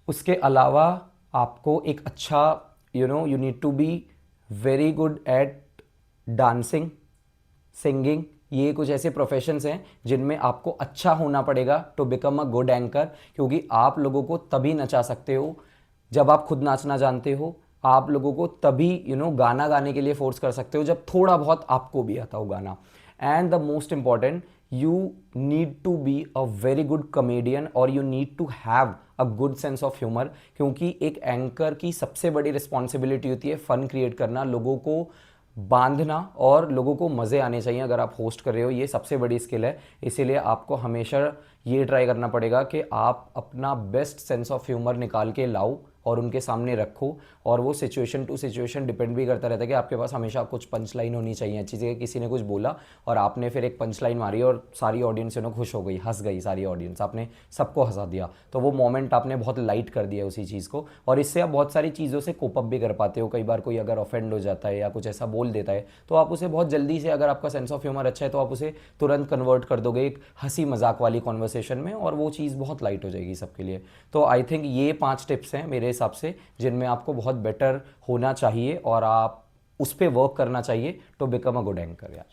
Speaker 2: उसके अलावा आपको एक अच्छा you need to be very good at dancing, singing. ये कुछ ऐसे प्रोफेशंस हैं जिनमें आपको अच्छा होना पड़ेगा to become a good anchor, क्योंकि आप लोगों को तभी नचा सकते हो जब आप खुद नाचना जानते हो। आप लोगों को तभी गाना गाने के लिए फोर्स कर सकते हो जब थोड़ा बहुत आपको भी आता हो गाना। And the most important, you need to be a very good comedian और you need to have a good sense of humor, क्योंकि एक एंकर की सबसे बड़ी रिस्पॉन्सिबिलिटी होती है फन क्रिएट करना, लोगों को बांधना और लोगों को मज़े आने चाहिए। अगर आप होस्ट कर रहे हो, ये सबसे बड़ी स्किल है। इसीलिए आपको हमेशा ये ट्राई करना पड़ेगा कि आप अपना बेस्ट सेंस ऑफ ह्यूमर निकाल के लाओ और उनके सामने रखो। और वो सिचुएशन टू सिचुएशन डिपेंड भी करता रहता है कि आपके पास हमेशा कुछ पंच लाइन होनी चाहिए अच्छी जगह। किसी ने कुछ बोला और आपने फिर एक पंच लाइन मारी और सारी ऑडियंस खुश हो गई, हंस गई सारी ऑडियंस, आपने सबको हंसा दिया, तो वो मोमेंट आपने बहुत लाइट कर दिया उसी चीज़ को। और इससे आप बहुत सारी चीज़ों से कोप अप भी कर पाते हो। कई बार कोई अगर ऑफेंड हो जाता है या कुछ ऐसा बोल देता है तो आप उसे बहुत जल्दी से, अगर आपका सेंस ऑफ ह्यूमर अच्छा है तो आप उसे तुरंत कन्वर्ट कर दोगे एक हंसी मजाक वाली कॉन्वर्सेशन में, और वो चीज़ बहुत लाइट हो जाएगी सबके लिए। तो आई थिंक ये 5 टिप्स हैं मेरे हिसाब से जिनमें आपको बहुत बेटर होना चाहिए और आप उस पर वर्क करना चाहिए to become a good anchor यार.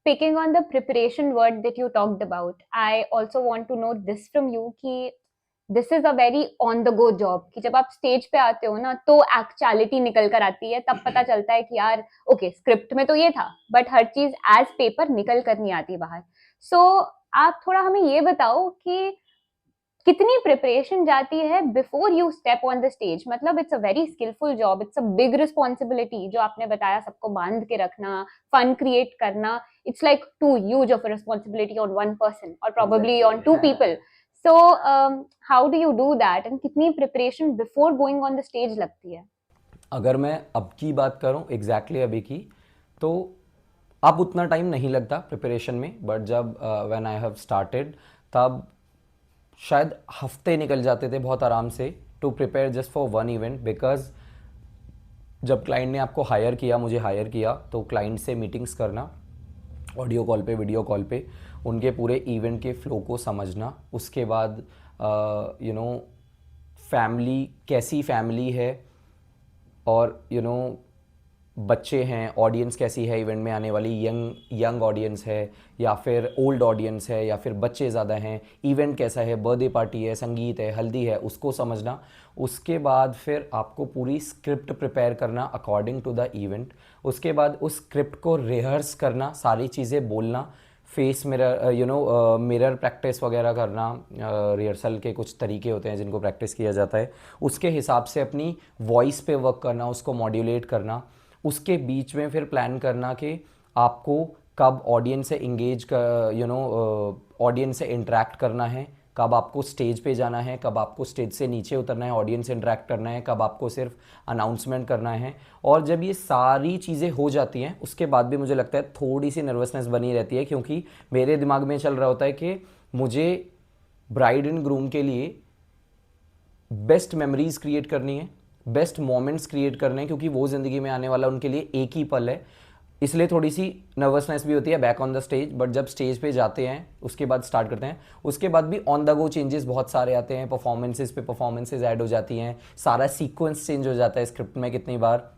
Speaker 1: Picking on the preparation word that you talked about, I also want to know this from you कि this is a very on the go job कि जब आप stage पे आते हो ना तो एक्चुअलिटी निकल कर आती है, तब पता चलता है कि यार ओके स्क्रिप्ट में तो ये था बट हर चीज एज पेपर निकल कर नहीं आती बाहर. सो आप थोड़ा हमें ये बताओ कि कितनी प्रिपरेशन जाती है before you step on the stage. मतलब it's a very skillful job, it's a big responsibility जो आपने बताया, सबको बांध के रखना, फन क्रिएट करना. It's like two huge of responsibility on one person और probably on two people. So how do you do that and कितनी preparation before going on the stage लगती है?
Speaker 2: अगर मैं अब की बात करूं एग्जैक्टली अभी की, तो अब उतना टाइम नहीं लगता प्रिपरेशन में, बट जब व्हेन आई हैव स्टार्टेड तब शायद हफ्ते निकल जाते थे बहुत आराम से to prepare just for one event. Because जब क्लाइंट ने आपको हायर किया, मुझे हायर किया, तो क्लाइंट से मीटिंग्स करना ऑडियो कॉल पे, वीडियो कॉल पे, उनके पूरे इवेंट के फ्लो को समझना, उसके बाद फैमिली कैसी फैमिली है, और बच्चे हैं, ऑडियंस कैसी है इवेंट में आने वाली, यंग ऑडियंस है या फिर ओल्ड ऑडियंस है या फिर बच्चे ज़्यादा हैं, इवेंट कैसा है, बर्थडे पार्टी है, संगीत है, हल्दी है, उसको समझना. उसके बाद फिर आपको पूरी स्क्रिप्ट प्रिपेयर करना अकॉर्डिंग टू द इवेंट. उसके बाद उस स्क्रिप्ट को रिहर्स करना, सारी चीज़ें बोलना, फेस मिरर मिरर प्रैक्टिस वगैरह करना. रिहर्सल के कुछ तरीके होते हैं जिनको प्रैक्टिस किया जाता है, उसके हिसाब से अपनी वॉइस पे वर्क करना, उसको मॉड्यूलेट करना. उसके बीच में फिर प्लान करना कि आपको कब ऑडियंस से इंगेज ऑडियंस से इंटरेक्ट करना है, कब आपको स्टेज पे जाना है, कब आपको स्टेज से नीचे उतरना है, ऑडियंस से इंटरेक्ट करना है, कब आपको सिर्फ अनाउंसमेंट करना है. और जब ये सारी चीज़ें हो जाती हैं उसके बाद भी मुझे लगता है थोड़ी सी नर्वसनेस बनी रहती है, क्योंकि मेरे दिमाग में चल रहा होता है कि मुझे ब्राइड एंड ग्रूम के लिए बेस्ट मेमोरीज क्रिएट करनी है, बेस्ट मोमेंट्स क्रिएट करने हैं, क्योंकि वो ज़िंदगी में आने वाला उनके लिए एक ही पल है. इसलिए थोड़ी सी नर्वसनेस भी होती है back on the stage. But जब स्टेज पे जाते हैं उसके बाद स्टार्ट करते हैं, उसके बाद भी ऑन द गो चेंजेस बहुत सारे आते हैं, परफॉर्मेंसेस पे परफॉर्मेंसेस ऐड हो जाती हैं, सारा सीक्वेंस चेंज हो जाता है स्क्रिप्ट में कितनी बार.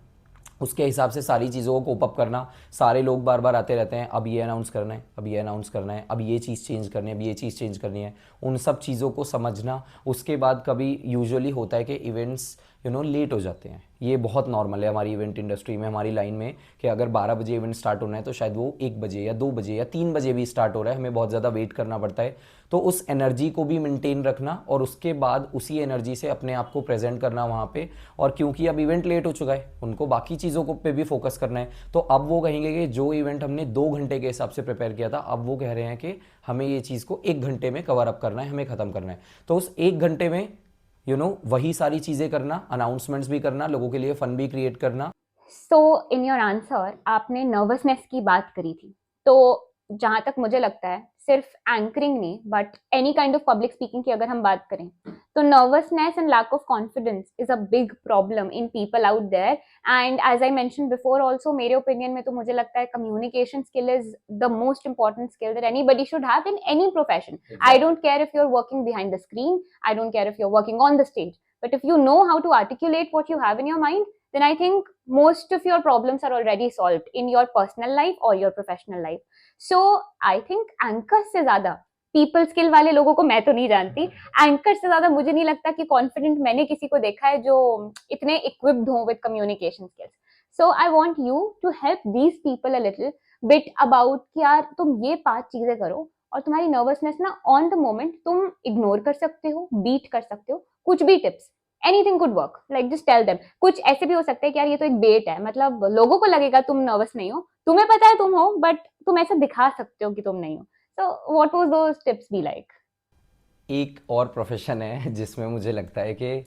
Speaker 2: उसके हिसाब से सारी चीज़ों को कोप अप करना. सारे लोग बार बार आते रहते हैं, अब ये अनाउंस करना है, अब ये अनाउंस करना है, अब ये चीज़ चेंज करनी है, अब ये चीज़ चेंज करनी है. उन सब चीज़ों को समझना. उसके बाद कभी यूजुअली होता है कि इवेंट्स लेट हो जाते हैं. ये बहुत नॉर्मल है हमारी इवेंट इंडस्ट्री में, हमारी लाइन में, कि अगर 12 बजे इवेंट स्टार्ट होना है तो शायद वो 1 बजे या 2 बजे या 3 बजे भी स्टार्ट हो रहा है, हमें बहुत ज़्यादा वेट करना पड़ता है. तो उस एनर्जी को भी मेंटेन रखना और उसके बाद उसी एनर्जी से अपने आप को प्रेजेंट करना वहाँ पे. और क्योंकि अब इवेंट लेट हो चुका है, उनको बाकी चीज़ों को पे भी फोकस करना है, तो अब वो कहेंगे कि जो इवेंट हमने 2 घंटे के हिसाब से प्रिपेयर किया था, अब वो कह रहे हैं कि हमें ये चीज़ को 1 घंटे में कवर अप करना है, हमें ख़त्म करना है. तो उस 1 घंटे में वही सारी चीज़ें करना, अनाउंसमेंट्स भी करना, लोगों के लिए फन भी क्रिएट करना.
Speaker 1: सो इन योर आंसर आपने नर्वसनेस की बात करी थी, तो जहां तक मुझे लगता है सिर्फ एंकरिंग नहीं but any kind of public speaking की अगर हम बात करें तो nervousness and lack of confidence is a big problem in people out there. And as I mention before also, मेरे ओपिनियन में तो मुझे लगता है communication skill is the most important skill that anybody should have in any profession. I don't care if you are working behind the screen, I don't care if you are working on the stage, but if you know how to articulate what you have in your mind, then I think most of your problems are already solved in your personal life or your professional life. So I think anchors से ज्यादा people skill वाले लोगों को मैं तो नहीं जानती, anchor से ज्यादा मुझे नहीं लगता कि कॉन्फिडेंट मैंने किसी को देखा है जो इतने equipped हो with communication skills. So I want you to help these people a little bit about कि यार तुम ये 5 चीजें करो और तुम्हारी नर्वसनेस ना ऑन द मोमेंट तुम इग्नोर कर सकते हो, बीट कर सकते हो. कुछ भी tips, anything could work, like just tell them. कुछ ऐसे भी हो सकते हैं कि यार ये तो एक बेट है, मतलब लोगों को लगेगा तुम नर्वस नहीं हो, तुम्हें पता है तुम हो, बट तुम ऐसे दिखा सकते हो कि तुम नहीं हो. So what was those tips be like?
Speaker 2: एक और प्रोफेशन है जिसमें मुझे लगता है कि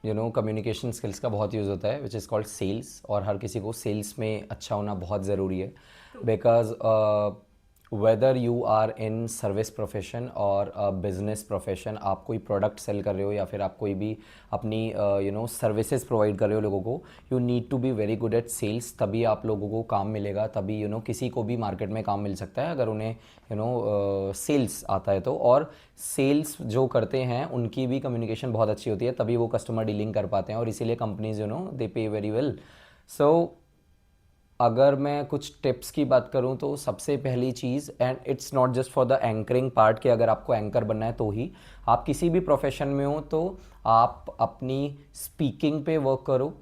Speaker 2: कम्युनिकेशन स्किल्स का बहुत यूज़ होता है, विच इज़ कॉल्ड सेल्स. और हर किसी को सेल्स में अच्छा होना बहुत ज़रूरी है, because whether you are in service profession और बिजनेस प्रोफेशन, आप कोई प्रोडक्ट सेल कर रहे हो या फिर आप कोई भी अपनी सर्विसेज प्रोवाइड कर रहे हो लोगों को, you need to be very good at sales, तभी आप लोगों को काम मिलेगा, तभी किसी को भी मार्केट में काम मिल सकता है अगर उन्हें सेल्स आता है तो। और सेल्स जो करते हैं उनकी भी कम्युनिकेशन बहुत अच्छी होती है, तभी वो कस्टमर डीलिंग कर पाते हैं, और इसीलिए कंपनीज दे पे वेरी वेल। सो अगर मैं कुछ टिप्स की बात करूं तो सबसे पहली चीज़, and it's not just for the anchoring part कि अगर आपको एंकर बनना है तो ही, आप किसी भी प्रोफेशन में हो तो आप अपनी स्पीकिंग पे वर्क करो।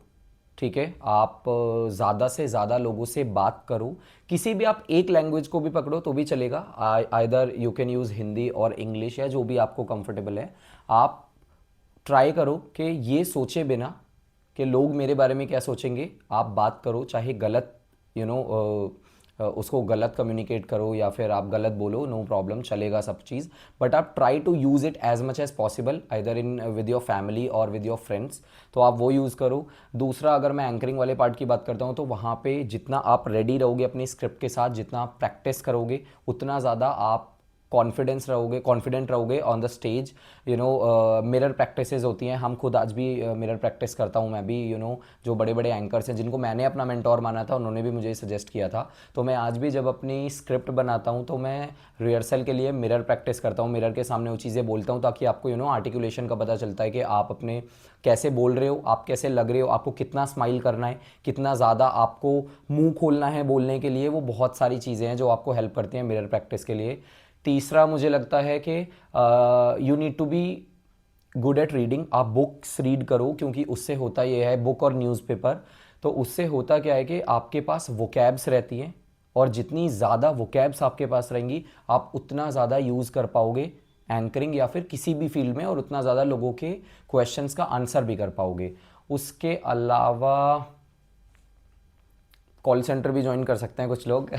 Speaker 2: ठीक है, आप ज़्यादा से ज़्यादा लोगों से बात करो, किसी भी आप एक लैंग्वेज को भी पकड़ो तो भी चलेगा, either you can use Hindi और इंग्लिश या जो भी आपको कंफर्टेबल है। आप ट्राई करो कि ये सोचे बिना कि लोग मेरे बारे में क्या सोचेंगे, आप बात करो, चाहे गलत उसको गलत कम्युनिकेट करो या फिर आप गलत बोलो, नो प्रॉब्लम, चलेगा सब चीज़, बट आप try to use it as much as possible either in with your family और विद योर फ्रेंड्स, तो आप वो यूज़ करो। दूसरा, अगर मैं एंकरिंग वाले पार्ट की बात करता हूँ तो वहाँ पे जितना आप रेडी रहोगे अपनी स्क्रिप्ट के साथ, जितना आप प्रैक्टिस करोगे, उतना ज़्यादा आप कॉन्फिडेंट रहोगे on the stage. Mirror practices होती हैं, हम खुद आज भी मिरर प्रैक्टिस करता हूँ मैं भी। जो बड़े बड़े एंकर्स हैं जिनको मैंने अपना मेंटोर माना था, उन्होंने भी मुझे सजेस्ट किया था, तो मैं आज भी जब अपनी स्क्रिप्ट बनाता हूँ तो मैं रिहर्सल के लिए मिरर प्रैक्टिस करता हूँ, मिरर के सामने वो चीज़ें बोलता हूँ, ताकि आपको आर्टिकुलेशन का पता चलता है कि आप अपने कैसे बोल रहे हो, आप कैसे लग रहे हो, आपको कितना स्माइल करना है, कितना ज़्यादा आपको मुंह खोलना है बोलने के लिए, वो बहुत सारी चीज़ें हैं जो आपको हेल्प करती हैं मिरर प्रैक्टिस के लिए। तीसरा मुझे लगता है कि you need to be good at reading, आप बुक्स रीड करो, क्योंकि उससे होता यह है, बुक और न्यूज़पेपर, तो उससे होता क्या है कि आपके पास वोकैब्स रहती हैं, और जितनी ज़्यादा वोकैब्स आपके पास रहेंगी आप उतना ज़्यादा यूज़ कर पाओगे एंकरिंग या फिर किसी भी फील्ड में, और उतना ज़्यादा लोगों के क्वेश्चंस का आंसर भी कर पाओगे। उसके अलावा कॉल सेंटर भी ज्वाइन कर सकते हैं कुछ लोग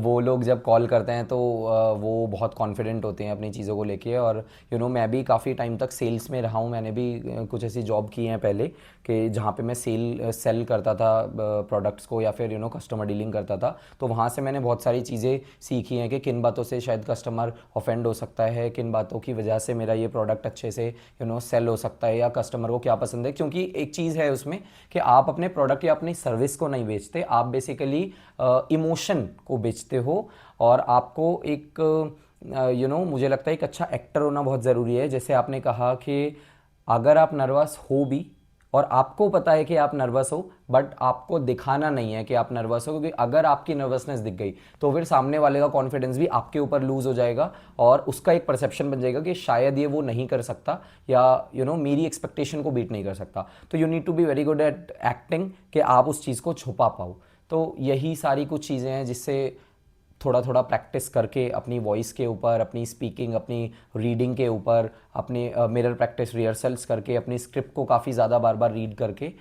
Speaker 2: वो लोग जब कॉल करते हैं तो वो बहुत कॉन्फिडेंट होते हैं अपनी चीज़ों को लेके, और मैं भी काफ़ी टाइम तक सेल्स में रहा हूँ, मैंने भी कुछ ऐसी जॉब की हैं पहले कि जहाँ पे मैं सेल करता था प्रोडक्ट्स को, या फिर कस्टमर डीलिंग करता था, तो वहाँ से मैंने बहुत सारी चीज़ें सीखी हैं कि किन बातों से शायद कस्टमर ऑफेंड हो सकता है, किन बातों की वजह से मेरा ये प्रोडक्ट अच्छे से सेल हो सकता है, या कस्टमर को क्या पसंद है। क्योंकि एक चीज़ है उसमें कि आप अपने प्रोडक्ट या अपनी सर्विस को नहीं बेचते, आप बेसिकली इमोशन को बेचते हो, और आपको एक मुझे लगता है एक अच्छा एक्टर होना बहुत ज़रूरी है। जैसे आपने कहा कि अगर आप नर्वस हो भी, और आपको पता है कि आप नर्वस हो, बट आपको दिखाना नहीं है कि आप नर्वस हो, क्योंकि अगर आपकी नर्वसनेस दिख गई तो फिर सामने वाले का कॉन्फिडेंस भी आपके ऊपर लूज हो जाएगा, और उसका एक परसेप्शन बन जाएगा कि शायद ये वो नहीं कर सकता, या मेरी एक्सपेक्टेशन को बीट नहीं कर सकता। तो you need to be very good at acting कि आप उस चीज़ को छुपा पाओ। तो यही सारी कुछ चीज़ें हैं जिससे थोड़ा थोड़ा प्रैक्टिस करके अपनी वॉइस के ऊपर, अपनी स्पीकिंग, अपनी रीडिंग के ऊपर, अपने मिरर प्रैक्टिस रिहर्सल्स करके, अपनी स्क्रिप्ट को काफ़ी ज़्यादा बार बार रीड करके,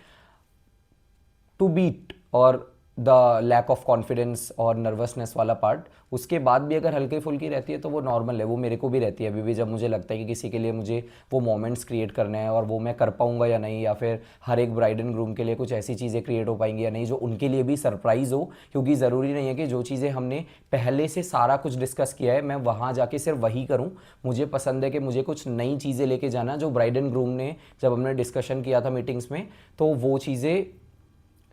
Speaker 2: टू बीट और द लैक ऑफ कॉन्फिडेंस और नर्वसनेस वाला पार्ट, उसके बाद भी अगर हल्की फुल्की रहती है तो वो नॉर्मल है, वो मेरे को भी रहती है अभी भी, जब मुझे लगता है कि किसी के लिए मुझे वो मोमेंट्स क्रिएट करने हैं और वो मैं कर पाऊंगा या नहीं, या फिर हर एक ब्राइड एंड ग्रूम के लिए कुछ ऐसी चीज़ें क्रिएट हो पाएंगी या नहीं जो उनके लिए भी सरप्राइज़ हो। क्योंकि ज़रूरी नहीं है कि जो चीज़ें हमने पहले से सारा कुछ डिस्कस किया है मैं वहाँ जाके सिर्फ वही करूँ, मुझे पसंद है कि मुझे कुछ नई चीज़ें लेके जाना, जो ब्राइड एंड ग्रूम ने जब हमने डिस्कशन किया था मीटिंग्स में, तो वो चीज़ें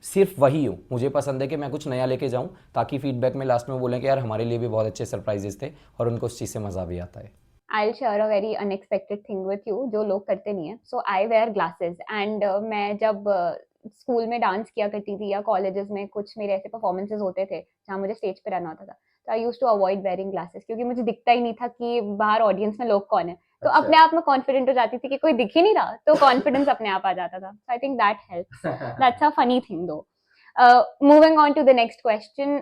Speaker 2: सिर्फ वही हो, मुझे पसंद है कि मैं कुछ नया लेके जाऊं, ताकि फीडबैक में लास्ट में बोलें कि यार हमारे लिए भी बहुत अच्छे सरप्राइजेस थे, और उनको उस चीज़ से मज़ा भी आता है।
Speaker 1: I'll share a very unexpected thing with you जो लोग करते नहीं है. So I wear glasses and मैं जब स्कूल में डांस किया करती थी या कॉलेजेस में कुछ मेरे ऐसे परफॉर्मेंसेस होते थे जहाँ मुझे स्टेज पे रहना होता था, तो I used to avoid wearing glasses क्योंकि मुझे दिखता ही नहीं था कि बाहर ऑडियंस में लोग कौन है. तो
Speaker 2: अच्छा।
Speaker 1: अपने आप में कॉन्फिडेंट हो जाती थी कि कोई दिख ही नहीं रहा, तो कॉन्फिडेंस अपने आप आ जाता था. So I think that helps. That's a funny thing though. Moving on to the next question,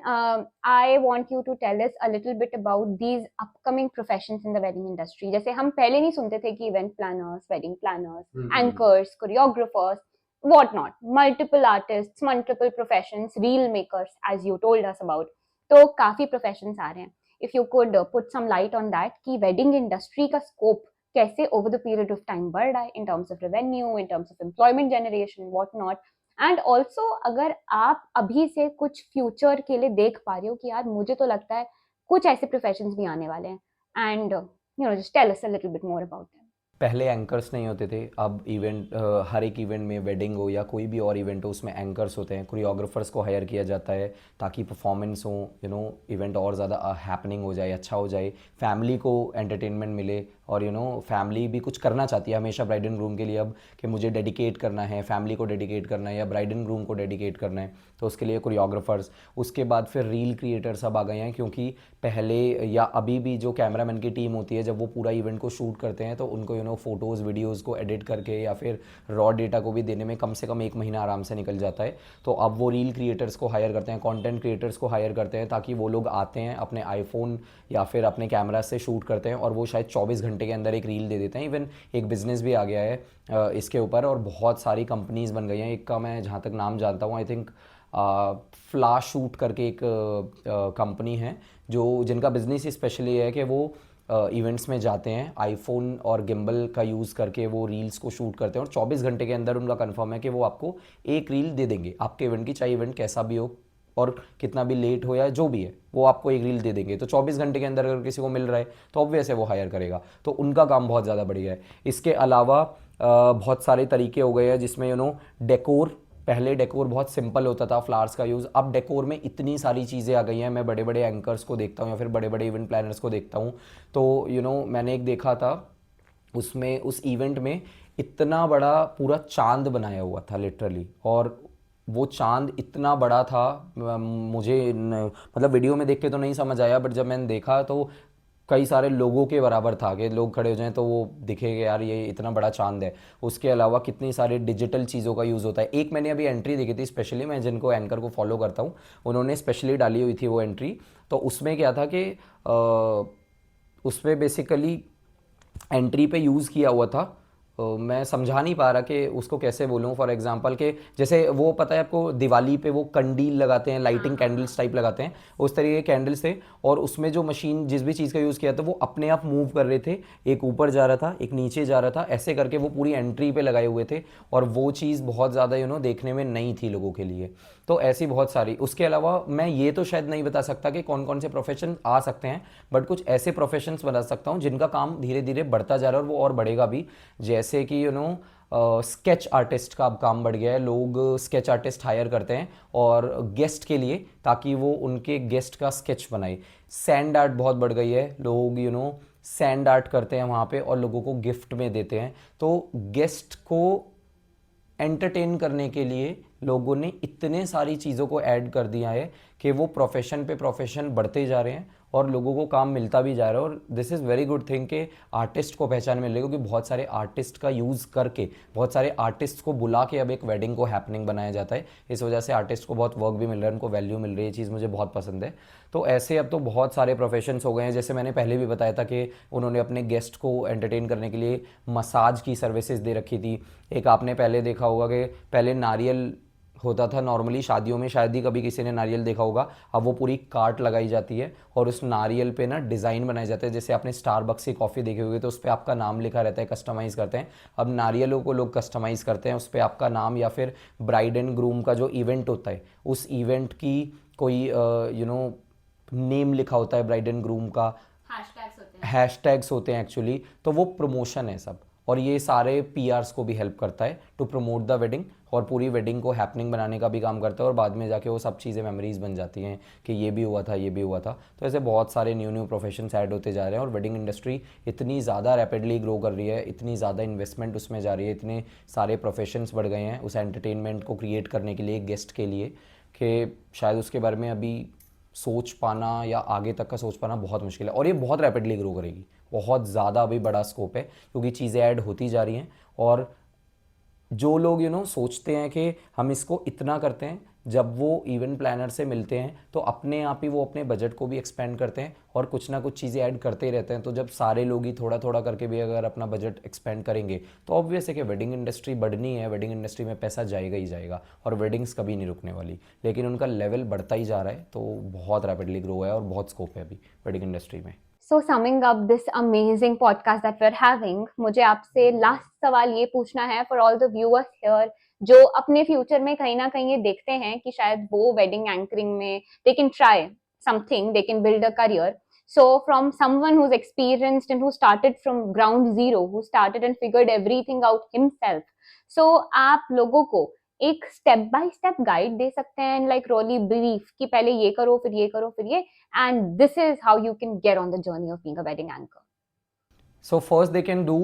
Speaker 1: I want you to tell us a little bit about these upcoming professions in the wedding industry. जैसे हम पहले नहीं सुनते थे कि event planners, wedding planners, anchors, choreographers, what not, multiple artists, multiple professions, reel makers, as you told us about. तो काफी professions आ रहे हैं. If you could put some light on that, कि wedding industry का scope कैसे over the period of time बढ़ रहा है in terms of revenue, in terms of employment generation, what not. And also अगर आप अभी से कुछ फ्यूचर के लिए देख पा रहे हो कि यार मुझे तो लगता है कुछ ऐसे प्रोफेशंस भी आने वाले हैं, and just tell us a little bit more about them.
Speaker 2: पहले एंकर्स नहीं होते थे, अब हर एक इवेंट में, वेडिंग हो या कोई भी और इवेंट हो, उसमें एंकर्स होते हैं, कोरियोग्राफर्स को हायर किया जाता है ताकि परफॉर्मेंस हो, इवेंट और ज़्यादा हैपनिंग हो जाए, अच्छा हो जाए, फैमिली को एंटरटेनमेंट मिले। और फैमिली भी कुछ करना चाहती है हमेशा ब्राइड एंड ग्रूम के लिए अब, कि मुझे डेडिकेट करना है, फैमिली को डेडिकेट करना है या ब्राइड एंड ग्रूम को डेडिकेट करना है, तो उसके लिए कोरियोग्राफर्स। उसके बाद फिर रील क्रिएटर्स अब आ गए हैं, क्योंकि पहले या अभी भी जो कैमरामैन की टीम होती है जब वो पूरा इवेंट को शूट करते हैं तो उनको फोटोज़ वीडियोज़ को एडिट करके या फिर रॉ डेटा को भी देने में कम से कम 1 महीना आराम से निकल जाता है। तो अब वो रील क्रिएटर्स को हायर करते हैं, कंटेंट क्रिएटर्स को हायर करते हैं, ताकि वो लोग आते हैं अपने आईफोन या फिर अपने कैमरा से शूट करते हैं और वो शायद 24 घंटे के अंदर एक रील दे देते हैं। इवन एक बिज़नेस भी आ गया है इसके ऊपर, और बहुत सारी कंपनीज़ बन गई हैं। एक का मैं जहाँ तक नाम जानता हूँ, आई थिंक फ्लाश शूट करके एक कंपनी है जो जिनका बिजनेस स्पेशली है कि वो इवेंट्स में जाते हैं, आईफोन और गिम्बल का यूज़ करके वो रील्स को शूट करते हैं और 24 घंटे के अंदर उनका कंफर्म है कि वो आपको एक रील दे देंगे आपके इवेंट की, चाहे इवेंट कैसा भी हो और कितना भी लेट हो या जो भी है, वो आपको एक रील दे देंगे। तो 24 घंटे के अंदर अगर किसी को मिल रहा है तो ऑब्वियस है वो हायर करेगा। तो उनका काम बहुत ज़्यादा बढ़िया है। इसके अलावा बहुत सारे तरीके हो गए हैं जिसमें डेकोर, पहले डेकोर बहुत सिंपल होता था, फ्लावर्स का यूज़। अब डेकोर में इतनी सारी चीज़ें आ गई हैं। मैं बड़े बड़े एंकर्स को देखता हूँ या फिर बड़े बड़े इवेंट प्लानर्स को देखता हूँ, तो मैंने एक देखा था, उसमें उस इवेंट में इतना बड़ा पूरा चांद बनाया हुआ था लिटरली, और वो चांद इतना बड़ा था, मतलब वीडियो में देख के तो नहीं समझ आया, बट जब मैंने देखा तो कई सारे लोगों के बराबर था कि लोग खड़े हो जाएं तो वो दिखेगा यार ये इतना बड़ा चांद है। उसके अलावा कितनी सारी डिजिटल चीज़ों का यूज़ होता है। एक मैंने अभी एंट्री देखी थी, स्पेशली मैं जिनको एंकर को फॉलो करता हूँ उन्होंने स्पेशली डाली हुई थी वो एंट्री। तो उसमें क्या था कि उसमें बेसिकली एंट्री पे यूज़ किया हुआ था, मैं समझा नहीं पा रहा कि उसको कैसे बोलूँ। फॉर एग्जांपल के जैसे वो पता है आपको, दिवाली पे वो कंडील लगाते हैं, लाइटिंग कैंडल्स टाइप लगाते हैं, उस तरीके के कैंडल्स थे। और उसमें जो मशीन जिस भी चीज़ का यूज़ किया था वो अपने आप मूव कर रहे थे, एक ऊपर जा रहा था एक नीचे जा रहा था, ऐसे करके वो पूरी एंट्री पे लगाए हुए थे। और वो चीज़ बहुत ज़्यादा देखने में नई थी लोगों के लिए। तो ऐसी बहुत सारी। उसके अलावा मैं ये तो शायद नहीं बता सकता कि कौन कौन से प्रोफेशन आ सकते हैं, बट कुछ ऐसे प्रोफेशंस बता सकता हूँ जिनका काम धीरे धीरे बढ़ता जा रहा है और वो और बढ़ेगा भी। जैसे कि स्केच आर्टिस्ट का अब काम बढ़ गया है, लोग स्केच आर्टिस्ट हायर करते हैं और गेस्ट के लिए, ताकि वो उनके गेस्ट का स्केच बनाए। सैंड आर्ट बहुत बढ़ गई है, लोग सैंड आर्ट करते हैं वहाँ पे और लोगों को गिफ्ट में देते हैं। तो गेस्ट को एंटरटेन करने के लिए लोगों ने इतने सारी चीज़ों को ऐड कर दिया है कि वो प्रोफेशन पे प्रोफेशन बढ़ते जा रहे हैं और लोगों को काम मिलता भी जा रहा है। और this is very good thing कि आर्टिस्ट को पहचान मिल रही है, क्योंकि बहुत सारे आर्टिस्ट का यूज़ करके, बहुत सारे आर्टिस्ट को बुला के अब एक वेडिंग को हैपनिंग बनाया जाता है। इस वजह से आर्टिस्ट को बहुत वर्क भी मिल रहा है, उनको वैल्यू मिल रही है। ये चीज़ मुझे बहुत पसंद है। तो ऐसे अब तो बहुत सारे प्रोफेशंस हो गए हैं। जैसे मैंने पहले भी बताया था कि उन्होंने अपने गेस्ट को एंटरटेन करने के लिए मसाज की सर्विसेज दे रखी थी। एक आपने पहले देखा होगा कि पहले नारियल होता था नॉर्मली शादियों में, शायद ही कभी किसी ने नारियल देखा होगा। अब वो पूरी कार्ट लगाई जाती है और उस नारियल पे ना डिज़ाइन बनाए जाते हैं। जैसे आपने स्टारबक्स की कॉफ़ी देखी होगी तो उस पर आपका नाम लिखा रहता है, कस्टमाइज़ करते हैं। अब नारियलों को लोग कस्टमाइज़ करते हैं, उस पर आपका नाम या फिर ब्राइड एंड ग्रूम का जो इवेंट होता है उस इवेंट की कोई नेम लिखा होता है ब्राइड एंड ग्रूम का। हैशटैग्स होते हैं एक्चुअली। तो वो प्रमोशन है सब, और ये सारे पीआरस को भी हेल्प करता है टू प्रमोट द वेडिंग, और पूरी वेडिंग को हैपनिंग बनाने का भी काम करता है। और बाद में जाके वो सब चीज़ें मेमोरीज बन जाती हैं कि ये भी हुआ था, ये भी हुआ था। तो ऐसे बहुत सारे न्यू न्यू प्रोफेशंस ऐड होते जा रहे हैं और वेडिंग इंडस्ट्री इतनी ज़्यादा रैपिडली ग्रो कर रही है, इतनी ज़्यादा इन्वेस्टमेंट उसमें जा रही है, इतने सारे प्रोफेशंस बढ़ गए हैं उस एंटरटेनमेंट को क्रिएट करने के लिए गेस्ट के लिए, कि शायद उसके बारे में अभी सोच पाना या आगे तक का सोच पाना बहुत मुश्किल है। और ये बहुत रैपिडली ग्रो करेगी, बहुत ज़्यादा अभी बड़ा स्कोप है, क्योंकि चीज़ें ऐड होती जा रही हैं। और जो लोग सोचते हैं कि हम इसको इतना करते हैं, जब वो इवेंट प्लानर से मिलते हैं तो अपने आप ही वो अपने बजट को भी एक्सपेंड करते हैं और कुछ ना कुछ चीज़ें ऐड करते ही रहते हैं। तो जब सारे लोग ही थोड़ा थोड़ा करके भी अगर अपना बजट एक्सपेंड करेंगे तो ऑब्वियस है कि वेडिंग इंडस्ट्री बढ़नी है, वेडिंग इंडस्ट्री में पैसा जाएगा ही जाएगा और वेडिंग्स कभी नहीं रुकने वाली। लेकिन उनका लेवल बढ़ता ही जा रहा है, तो बहुत रैपिडली ग्रो है और बहुत स्कोप है अभी वेडिंग इंडस्ट्री में।
Speaker 1: So summing up this amazing podcast that we're having, मुझे आपसे लास्ट सवाल ये पूछना है for all the viewers here जो अपने फ्यूचर में कहीं ना कहीं ये देखते हैं कि शायद वो वेडिंग एंकरिंग में they can try something, they can build a career. So from someone who's experienced and who started from ground zero, who started and figured everything out himself, so आप लोगों को एक स्टेप बाय स्टेप गाइड दे सकते हैं, like रोली brief कि पहले ये करो फिर ये करो फिर ये, and this is how you can get on the journey of being a wedding anchor.
Speaker 2: So first they can do,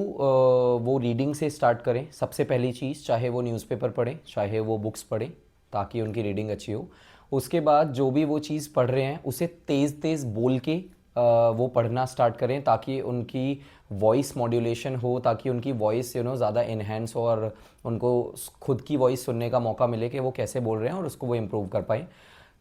Speaker 2: वो रीडिंग से स्टार्ट करें सबसे पहली चीज़, चाहे वो न्यूज़पेपर पढ़ें चाहे वो बुक्स पढ़ें, ताकि उनकी रीडिंग अच्छी हो. उसके बाद जो भी वो चीज़ पढ़ रहे हैं उसे तेज़ तेज़ बोल के वो पढ़ना स्टार्ट करें, ताकि उनकी वॉइस मॉड्यूलेशन हो, ताकि उनकी वॉइस ज़्यादा इन्हेंस हो और उनको खुद की वॉइस सुनने का मौका मिले कि वो कैसे बोल रहे हैं और उसको वो इम्प्रूव कर पाएँ.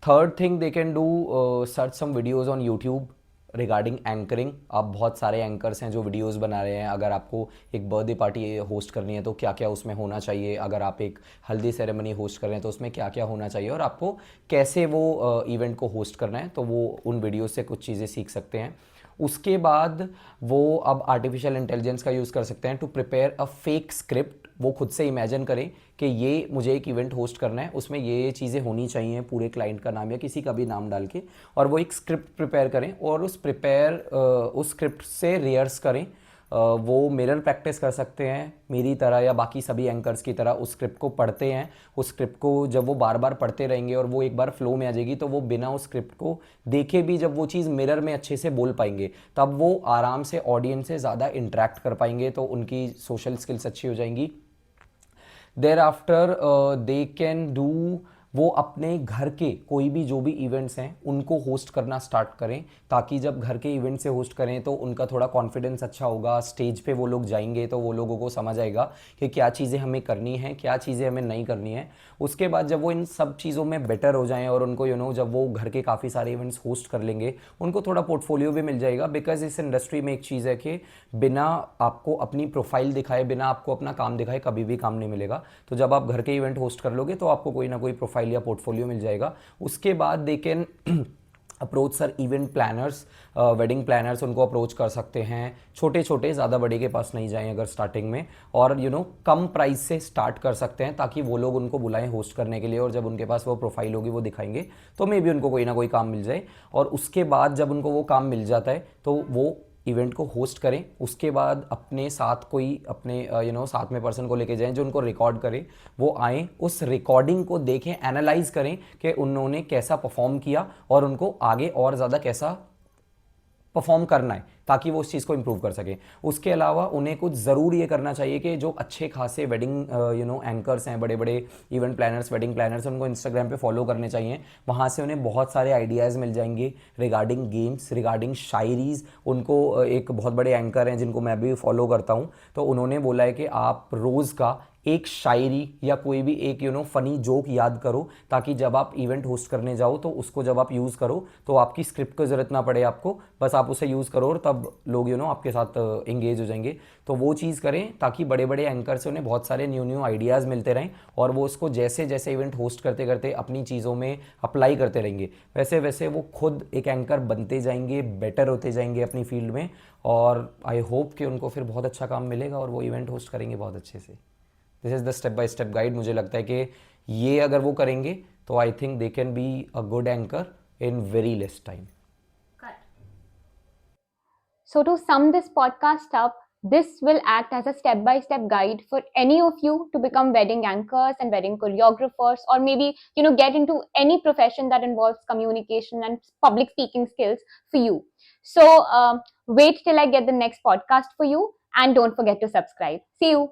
Speaker 2: Third thing they can do, search some videos on YouTube regarding anchoring. अब बहुत सारे एंकर्स हैं जो वीडियोस बना रहे हैं. अगर आपको एक बर्थडे पार्टी होस्ट करनी है तो क्या क्या उसमें होना चाहिए, अगर आप एक हल्दी सेरेमनी होस्ट कर रहे हैं तो उसमें क्या क्या होना चाहिए, और आपको कैसे वो इवेंट को होस्ट करना है, तो वो उन वीडियो से कुछ चीज़ें सीख सकते हैं. उसके बाद वो अब आर्टिफिशियल इंटेलिजेंस का यूज़ कर सकते हैं to prepare a fake script. वो खुद से इमेजिन करें कि ये मुझे एक इवेंट होस्ट करना है, उसमें ये चीज़ें होनी चाहिए, पूरे क्लाइंट का नाम या किसी का भी नाम डाल के, और वो एक स्क्रिप्ट प्रिपेयर करें और उस स्क्रिप्ट से रिहर्स करें. वो मिरर प्रैक्टिस कर सकते हैं मेरी तरह या बाकी सभी एंकर्स की तरह. उस स्क्रिप्ट को पढ़ते हैं, उस स्क्रिप्ट को जब वो बार बार पढ़ते रहेंगे और वो एक बार फ्लो में आ जाएगी, तो वो बिना उस स्क्रिप्ट को देखे भी जब वो चीज़ मिरर में अच्छे से बोल पाएंगे, तब वो आराम से ऑडियंस से ज़्यादा इंटरेक्ट कर पाएंगे, तो उनकी सोशल स्किल्स अच्छी हो जाएंगी. There after they can do, वो अपने घर के कोई भी जो भी इवेंट्स हैं उनको होस्ट करना स्टार्ट करें, ताकि जब घर के इवेंट से होस्ट करें तो उनका थोड़ा कॉन्फिडेंस अच्छा होगा. स्टेज पे वो लोग जाएंगे तो वो लोगों को समझ आएगा कि क्या चीज़ें हमें करनी है, क्या चीज़ें हमें नहीं करनी है. उसके बाद जब वो इन सब चीज़ों में बेटर हो जाएं और उनको जब वो घर के काफ़ी सारे इवेंट्स होस्ट कर लेंगे, उनको थोड़ा पोर्टफोलियो भी मिल जाएगा. बिकॉज इस इंडस्ट्री में एक चीज़ है कि बिना आपको अपनी प्रोफाइल दिखाए, बिना आपको अपना काम दिखाए कभी भी काम नहीं मिलेगा. तो जब आप घर के इवेंट होस्ट कर लोगे तो आपको कोई ना कोई प्रोफाइल या पोर्टफोलियो मिल जाएगा. उसके बाद they can approach sir event planners, wedding planners उनको अप्रोच कर सकते हैं. छोटे छोटे, ज़्यादा बड़े के पास नहीं जाएं अगर स्टार्टिंग में, और कम प्राइस से स्टार्ट कर सकते हैं, ताकि वो लोग उनको बुलाएं होस्ट करने के लिए, और जब उनके पास वो प्रोफाइल होगी वो दिखाएंगे तो मे बी उनको कोई ना कोई काम मिल जाए. और उसके बाद जब उनको वो काम मिल जाता है तो वो इवेंट को होस्ट करें. उसके बाद अपने साथ कोई अपने साथ में पर्सन को लेके जाएं जो उनको रिकॉर्ड करे. वो आएँ, उस रिकॉर्डिंग को देखें, एनालाइज करें कि उन्होंने कैसा परफॉर्म किया और उनको आगे और ज़्यादा कैसा परफॉर्म करना है, ताकि वो उस चीज़ को इम्प्रूव कर सकें. उसके अलावा उन्हें कुछ ज़रूर ये करना चाहिए कि जो अच्छे खासे वेडिंग एंकर्स हैं, बड़े बड़े इवेंट प्लानर्स, वेडिंग प्लानर्स, उनको इंस्टाग्राम पे फॉलो करने चाहिए. वहाँ से उन्हें बहुत सारे आइडियाज़ मिल जाएंगे रिगार्डिंग गेम्स, रिगार्डिंग शायरीज़. उनको एक बहुत बड़े एंकर हैं जिनको मैं भी फॉलो करता हूँ, तो उन्होंने बोला है कि आप रोज़ का एक शायरी या कोई भी एक फ़नी जोक याद करो, ताकि जब आप इवेंट होस्ट करने जाओ तो उसको जब आप यूज़ करो तो आपकी स्क्रिप्ट की ज़रूरत ना पड़े आपको, बस आप उसे यूज़ करो और तब लोग आपके साथ एंगेज हो जाएंगे. तो वो चीज़ करें ताकि बड़े बड़े एंकर से उन्हें बहुत सारे न्यू न्यू आइडियाज़ मिलते रहें, और वो उसको जैसे जैसे इवेंट होस्ट करते करते अपनी चीज़ों में अप्लाई करते रहेंगे, वैसे वैसे वो खुद एक एंकर बनते जाएंगे, बेटर होते जाएंगे अपनी फील्ड में. और आई होप कि उनको फिर बहुत अच्छा काम मिलेगा और वो इवेंट होस्ट करेंगे बहुत अच्छे से. This is the step by step guide. मुझे लगता है कि ये अगर वो करेंगे तो I think they can be a good anchor in very less time.
Speaker 1: So to sum this podcast up, this will act as a step-by-step guide for any of you to become wedding anchors and wedding choreographers, or maybe get into any profession that involves communication and public speaking skills for you. So wait till I get the next podcast for you, and don't forget to subscribe. See you.